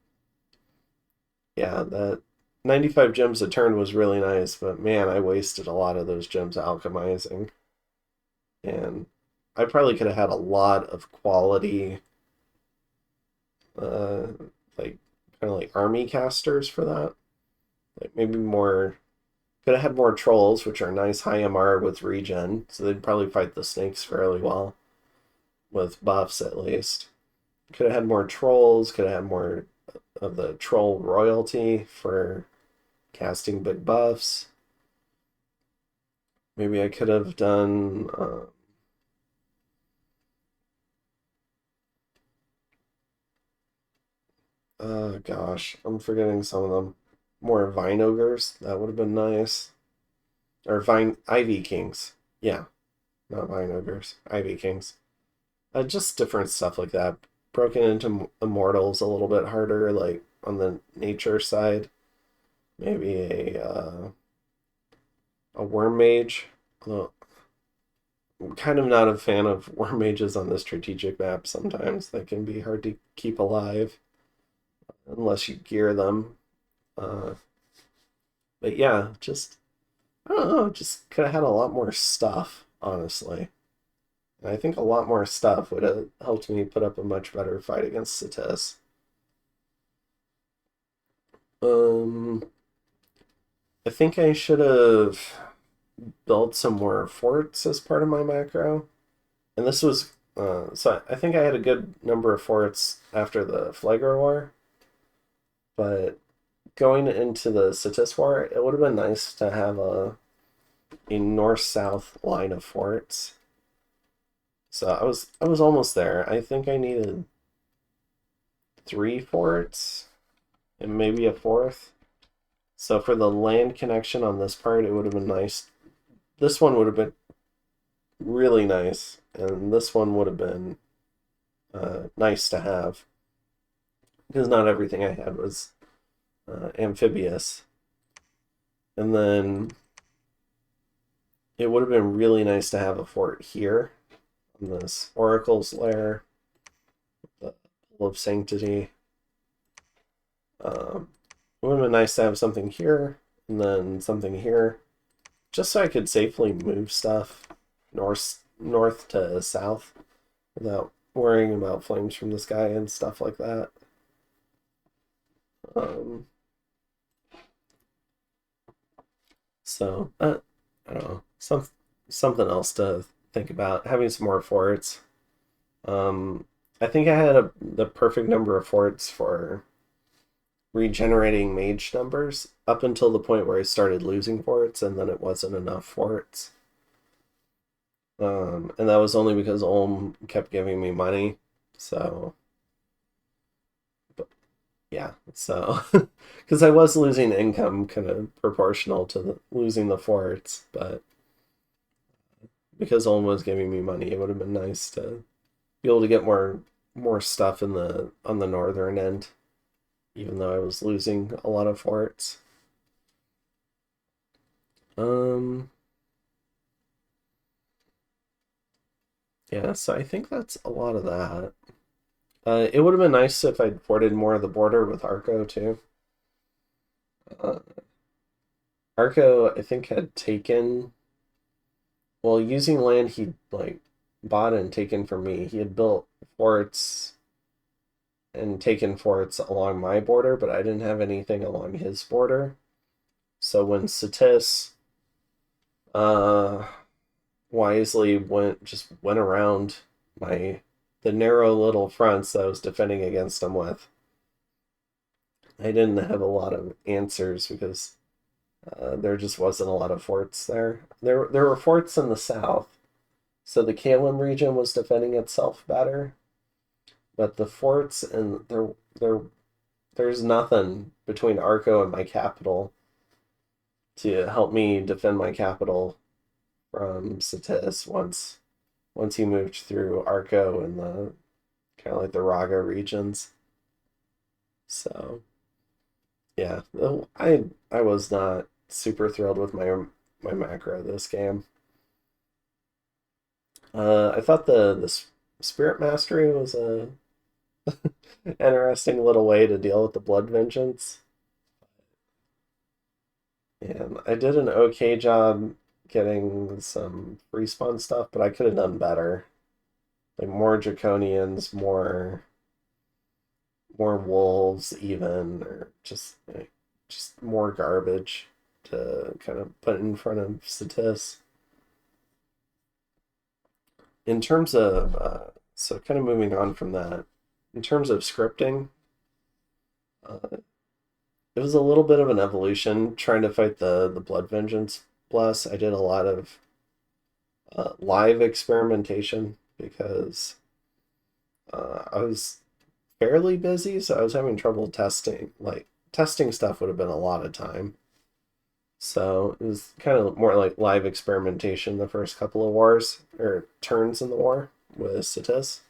yeah, that 95 gems a turn was really nice, but man, I wasted a lot of those gems alchemizing. And I probably could have had a lot of quality, uh, like kind of like army casters for that. Like maybe more could have had more trolls, which are nice high MR with regen, so they'd probably fight the snakes fairly well with buffs at least. Could have had more trolls. Could have had more of the troll royalty for casting big buffs. Maybe I could have done. Gosh, I'm forgetting some of them. More vine ogres. That would have been nice. Or vine ivy kings. Yeah, not vine ogres. Ivy kings. Just different stuff like that. Broken into immortals a little bit harder, like on the nature side. Maybe a worm mage. Although I'm kind of not a fan of worm mages on the strategic map. Sometimes they can be hard to keep alive unless you gear them. Uh, but yeah, just I don't know. Just could have had a lot more stuff, honestly. And I think a lot more stuff would have helped me put up a much better fight against Satis. Um, I think I should have built some more forts as part of my macro. And this was, so I think I had a good number of forts after the Phlegra War, but going into the Satis War, it would have been nice to have a north-south line of forts. So I was almost there. I think I needed three forts and maybe a fourth. So for the land connection on this part, it would have been nice. This one would have been really nice, and this one would have been nice to have because not everything I had was amphibious. And then it would have been really nice to have a fort here on this Oracle's Lair, the Pool of Sanctity. It would have been nice to have something here and then something here, just so I could safely move stuff north to south without worrying about flames from the sky and stuff like that. Um, so I don't know, something else to think about. Having some more forts. Um, I think I had the perfect number of forts for regenerating mage numbers up until the point where I started losing forts, and then it wasn't enough forts. And that was only because Ulm kept giving me money. So, but yeah, so because I was losing income kind of proportional to losing the forts, but because Ulm was giving me money, it would have been nice to be able to get more stuff in the on the northern end, even though I was losing a lot of forts. Um, yeah, so I think that's a lot of that. It would have been nice if I'd ported more of the border with Arco too. Uh, Arco, I think, had taken, well, using land he like bought and taken from me. He had built forts and taken forts along my border, but I didn't have anything along his border. So when Satis uh, wisely went around my the narrow little fronts that I was defending against him with, I didn't have a lot of answers because there just wasn't a lot of forts there. There were forts in the south, so the Kalem region was defending itself better. But the forts and there's nothing between Arco and my capital to help me defend my capital from Satis once he moved through Arco and the kind of like the Raga regions. So yeah, I was not super thrilled with my macro this game. I thought the Spirit Mastery was a interesting little way to deal with the Blood Vengeance. And I did an okay job getting some respawn stuff, but I could have done better. like more draconians, more wolves even, or just more garbage to kind of put in front of Satis. In terms of so kind of moving on from that, in terms of scripting, uh, it was a little bit of an evolution trying to fight the Blood Vengeance Bless. I did a lot of live experimentation because I was fairly busy, so I was having trouble testing. Like testing stuff would have been a lot of time. So it was kind of more like live experimentation the first couple of wars or turns in the war with Sitis.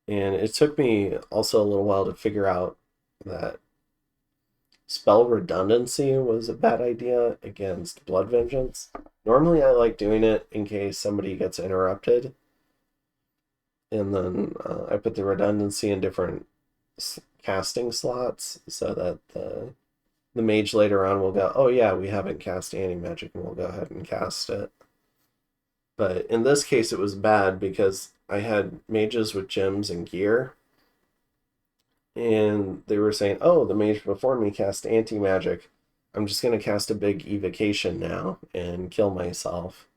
And it took me also a little while to figure out that spell redundancy was a bad idea against Blood Vengeance. Normally I like doing it in case somebody gets interrupted. And then I put the redundancy in different casting slots so that the mage later on will go, oh yeah, we haven't cast anti-magic, and we'll go ahead and cast it. But in this case, it was bad because I had mages with gems and gear, and they were saying, oh, the mage before me cast anti-magic. I'm just going to cast a big evocation now and kill myself.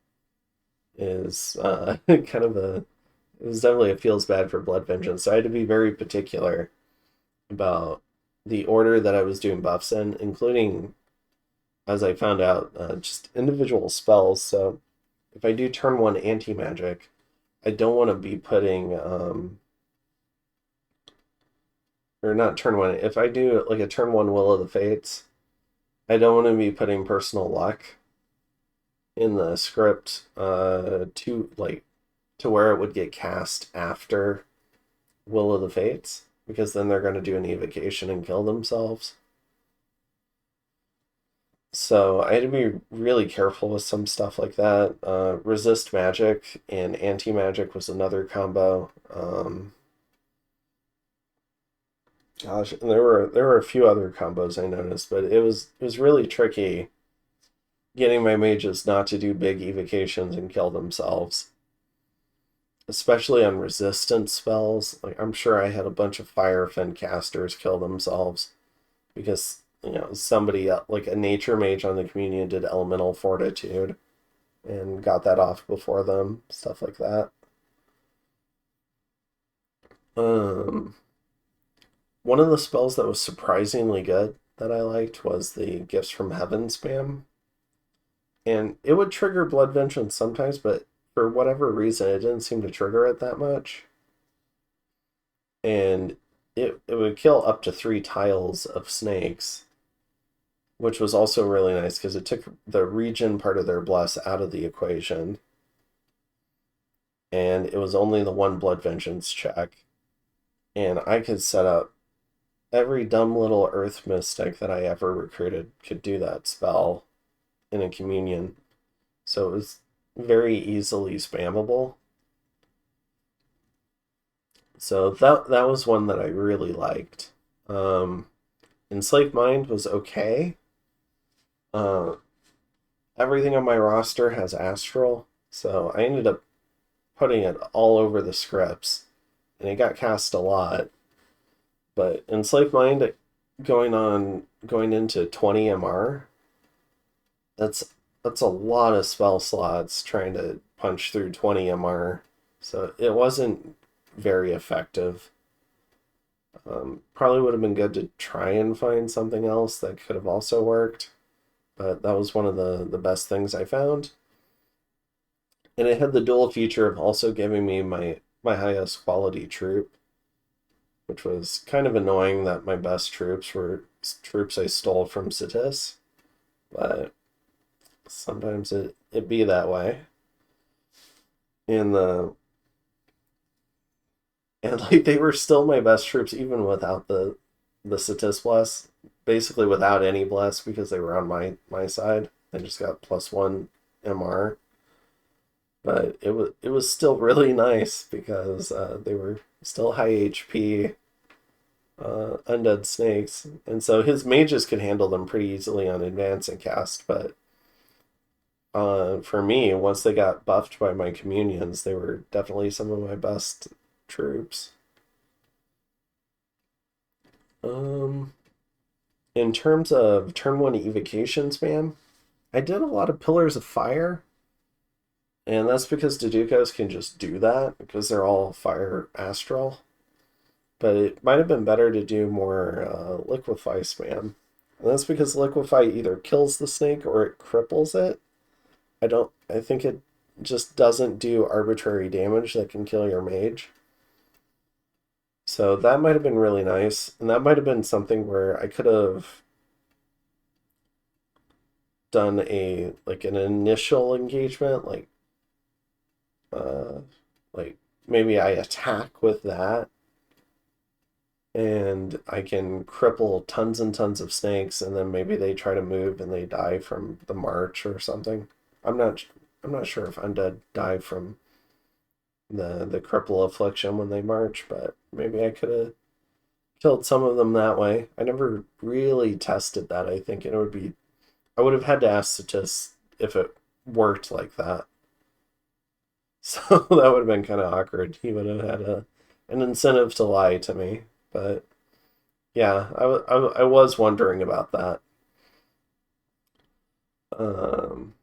Is kind of a, it was definitely, it feels bad for Blood Vengeance. So I had to be very particular about the order that I was doing buffs in, including, as I found out, just individual spells. So if I do turn one anti magic, I don't want to be putting, or not turn one. If I do like a turn one Will of the Fates, I don't want to be putting personal luck in the script to where it would get cast after Will of the Fates, because then they're going to do an evocation and kill themselves. So I had to be really careful with some stuff like that. Resist magic and anti magic was another combo. Gosh, and there were a few other combos I noticed, but it was really tricky getting my mages not to do big evocations and kill themselves, especially on resistance spells. Like I'm sure I had a bunch of Firefin casters kill themselves because somebody like a nature mage on the communion did elemental fortitude and got that off before them, stuff like that. Um, One of the spells that was surprisingly good that I liked was the Gifts from Heaven spam, and it would trigger Blood Vengeance sometimes, but for whatever reason, it didn't seem to trigger it that much, and it would kill up to 3 tiles of snakes, which was also really nice because it took the region part of their bless out of the equation, and it was only the one Blood Vengeance check, and I could set up every dumb little earth mystic that I ever recruited could do that spell in a communion. So it was very easily spammable. So that was one that I really liked. Um, Enslaved Mind was okay. Uh, Everything on my roster has Astral, so I ended up putting it all over the scripts, and it got cast a lot. But Enslaved Mind going into 20 MR, that's that's a lot of spell slots trying to punch through 20 MR. So it wasn't very effective. Probably would have been good to try and find something else that could have also worked, but that was one of the best things I found. And it had the dual feature of also giving me my highest quality troop, which was kind of annoying that my best troops were troops I stole from Sitis, but sometimes it be that way. And like they were still my best troops even without the Sitis bless, basically without any bless because they were on my side. I just got +1 MR, but it was still really nice because they were still high HP undead snakes, and so his mages could handle them pretty easily on advance and cast. But For me, once they got buffed by my communions, they were definitely some of my best troops. Um, in terms of turn one evocations, man, I did a lot of Pillars of Fire, and that's because Deducos can just do that because they're all fire astral. But it might have been better to do more Liquefy spam. And that's because Liquefy either kills the snake or it cripples it. I think it just doesn't do arbitrary damage that can kill your mage. So that might have been really nice. And that might have been something where I could have done a like an initial engagement, uh like maybe I attack with that and I can cripple tons and tons of snakes, and then maybe they try to move and they die from the march or something. I'm not I'm not sure if undead die from the cripple affliction when they march, but maybe I could have killed some of them that way. I never really tested that. I think it would be I would have had to ask Satis if it worked like that. So that would have been kind of awkward. He would have had an incentive to lie to me. But yeah, I was wondering about that. Um,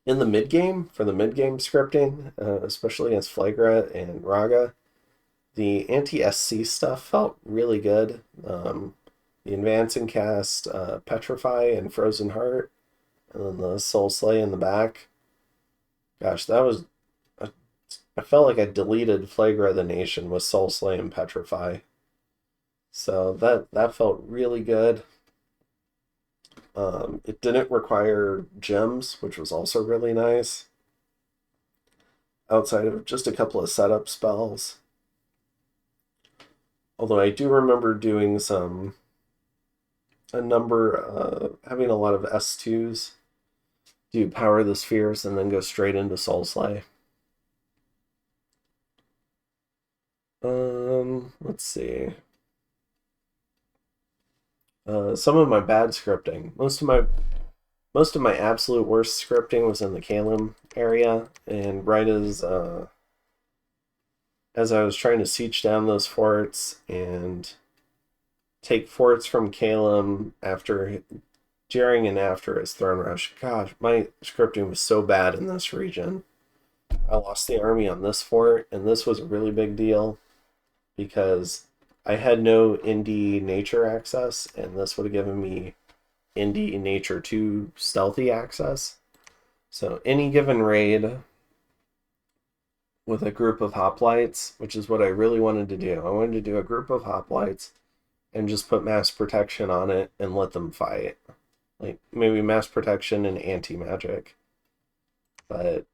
in the mid game, for the mid game scripting, especially against Flagra and Raga, the anti SC stuff felt really good. The advancing cast, Petrify and Frozen Heart, and then the Soul Slay in the back. Gosh, that was. I felt like I deleted Flagra the Nation with Soul Slay and Petrify. So that felt really good. It didn't require gems, which was also really nice. Outside of just a couple of setup spells. Although I do remember doing a number, having a lot of S2s do Power the Spheres and then go straight into Soul Slay. Let's see. Some of my bad scripting. Most of my absolute worst scripting was in the Kalem area, and right as I was trying to siege down those forts and take forts from Kalem after during and after his throne rush. Gosh, my scripting was so bad in this region. I lost the army on this fort, and this was a really big deal because I had no indie nature access, and this would have given me indie nature 2 stealthy access. So any given raid with a group of hoplites, which is what I really wanted to do. I wanted to do a group of hoplites and just put mass protection on it and let them fight. Like maybe mass protection and anti-magic. But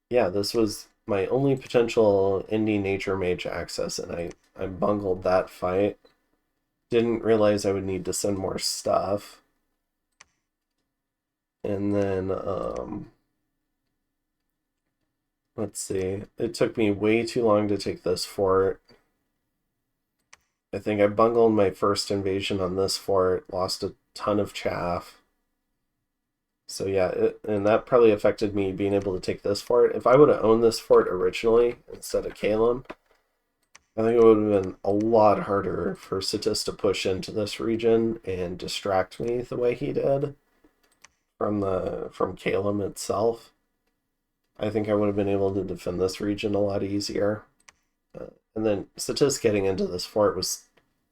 yeah, this was my only potential indie nature mage access, and I bungled that fight. Didn't realize I would need to send more stuff. And then let's see. It took me way too long to take this fort. I think I bungled my first invasion on this fort, lost a ton of chaff. So yeah, and that probably affected me being able to take this fort. If I would have owned this fort originally instead of Kalem, I think it would have been a lot harder for Satis to push into this region and distract me the way he did from Kalem itself. I think I would have been able to defend this region a lot easier. And then Satis getting into this fort was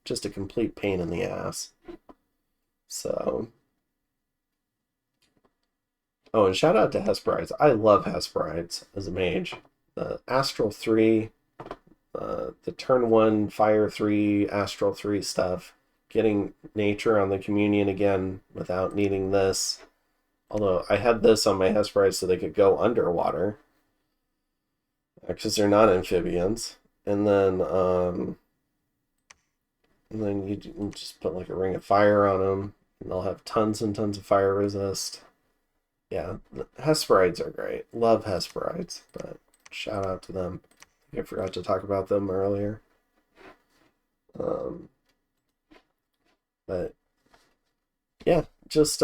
just a complete pain in the ass. So, oh, and shout out to Hesperides. I love Hesperides as a mage. The Astral 3, the turn 1 Fire 3, Astral 3 stuff, getting nature on the Communion again without needing this. Although I had this on my Hesperides so they could go underwater because they're not amphibians. And then you just put like a ring of fire on them, and they'll have tons and tons of fire resist. Yeah, Hesperides are great. Love Hesperides, but shout out to them. I forgot to talk about them earlier. But yeah, just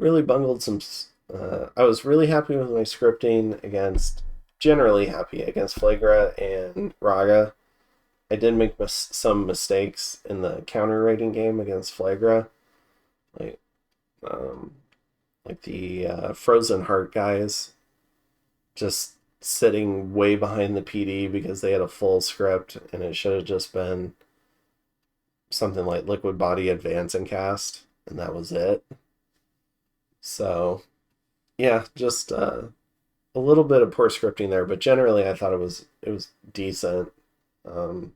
really bungled some. I was really happy with my scripting against, generally happy against Flagra and Raga. I did make some mistakes in the counter rating game against Flagra, like um, like the Frozen Heart guys just sitting way behind the PD because they had a full script and it should have just been something like Liquid Body Advance and Cast, and that was it. So yeah, just a little bit of poor scripting there, but generally I thought it was decent. Um,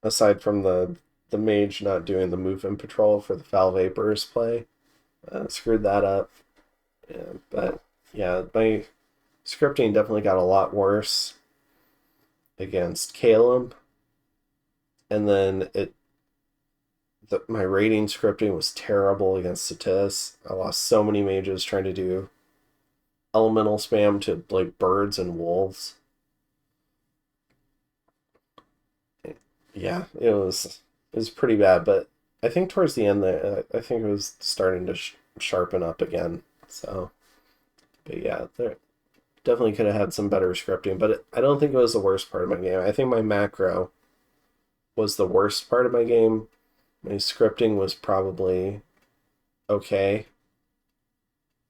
Aside from the mage not doing the movement patrol for the Foul Vapors play, screwed that up. Yeah, but yeah, my scripting definitely got a lot worse against Caleb, and then my rating scripting was terrible against Satis. I lost so many mages trying to do elemental spam to like birds and wolves. Yeah, it was pretty bad, but I think towards the end there, I think it was starting to sharpen up again. So, but yeah, there definitely could have had some better scripting, but I don't think it was the worst part of my game. I think my macro was the worst part of my game. My scripting was probably okay,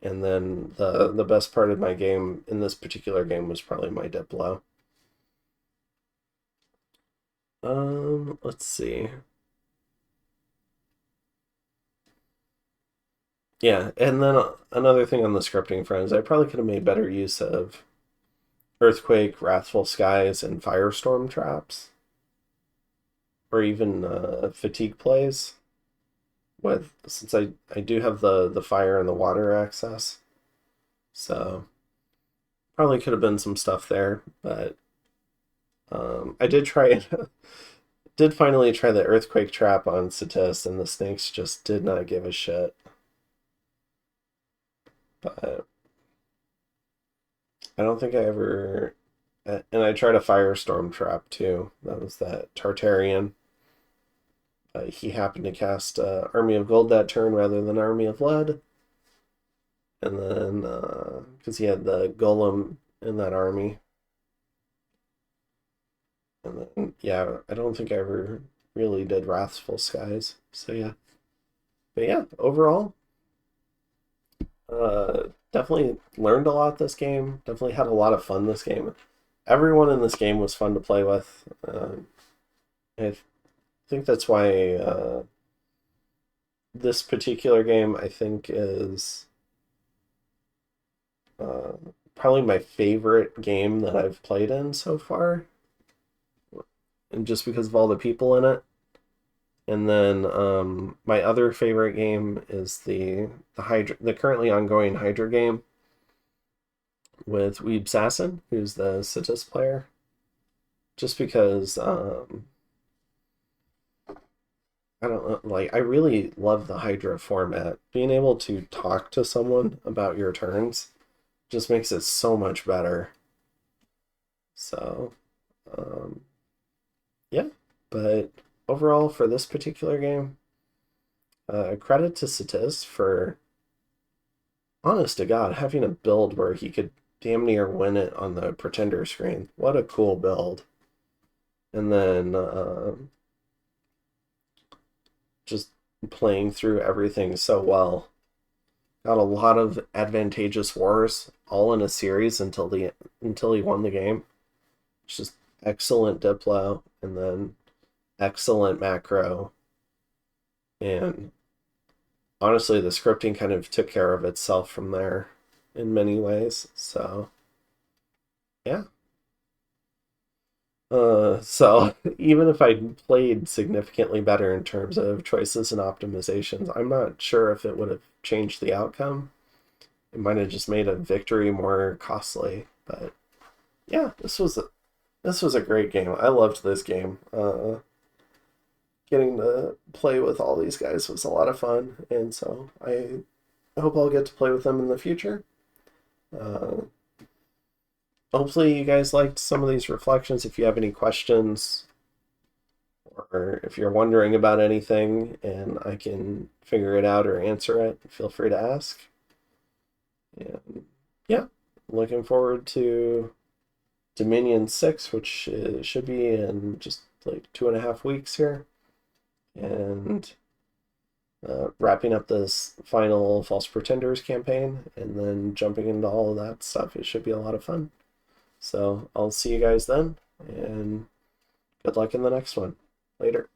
and then the best part of my game in this particular game was probably my Diplo. Let's see. Yeah, and then another thing on the scripting front is I probably could have made better use of Earthquake, Wrathful Skies, and Firestorm traps, or even fatigue plays. With since I do have the fire and the water access, so probably could have been some stuff there. But I did try it. Did finally try the Earthquake trap on Satis, and the snakes just did not give a shit. But I don't think I ever. And I tried a Firestorm trap too. That was that Tartarian. He happened to cast Army of Gold that turn rather than Army of Lead. And then, because he had the Golem in that army. And then, yeah, I don't think I ever really did Wrathful Skies. So, yeah. But yeah, overall, definitely learned a lot this game. Definitely had a lot of fun this game. Everyone in this game was fun to play with. I think that's why this particular game, I think, is uh, probably my favorite game that I've played in so far. And just because of all the people in it. And then my other favorite game is the currently ongoing Hydra game with Weeb Sasson, who's the Citus player. Just because I don't know, like I really love the Hydra format. Being able to talk to someone about your turns just makes it so much better. So, um, yeah, but overall for this particular game, credit to Satis for, honest to God, having a build where he could damn near win it on the Pretender screen. What a cool build. And then just playing through everything so well. Got a lot of advantageous wars all in a series until he won the game. It's just excellent Diplo and then excellent macro. And honestly, the scripting kind of took care of itself from there in many ways. So, yeah. So even if I played significantly better in terms of choices and optimizations, I'm not sure if it would have changed the outcome. It might have just made a victory more costly. But yeah, this was a great game. I loved this game. Getting to play with all these guys was a lot of fun, and so I hope I'll get to play with them in the future. Uh, Hopefully you guys liked some of these reflections. If you have any questions or or if you're wondering about anything and I can figure it out or answer it, feel free to ask. And yeah, looking forward to Dominion 6, which should be in just like 2.5 weeks here. And wrapping up this final False Pretenders campaign and then jumping into all of that stuff. It should be a lot of fun. So I'll see you guys then, and good luck in the next one. Later.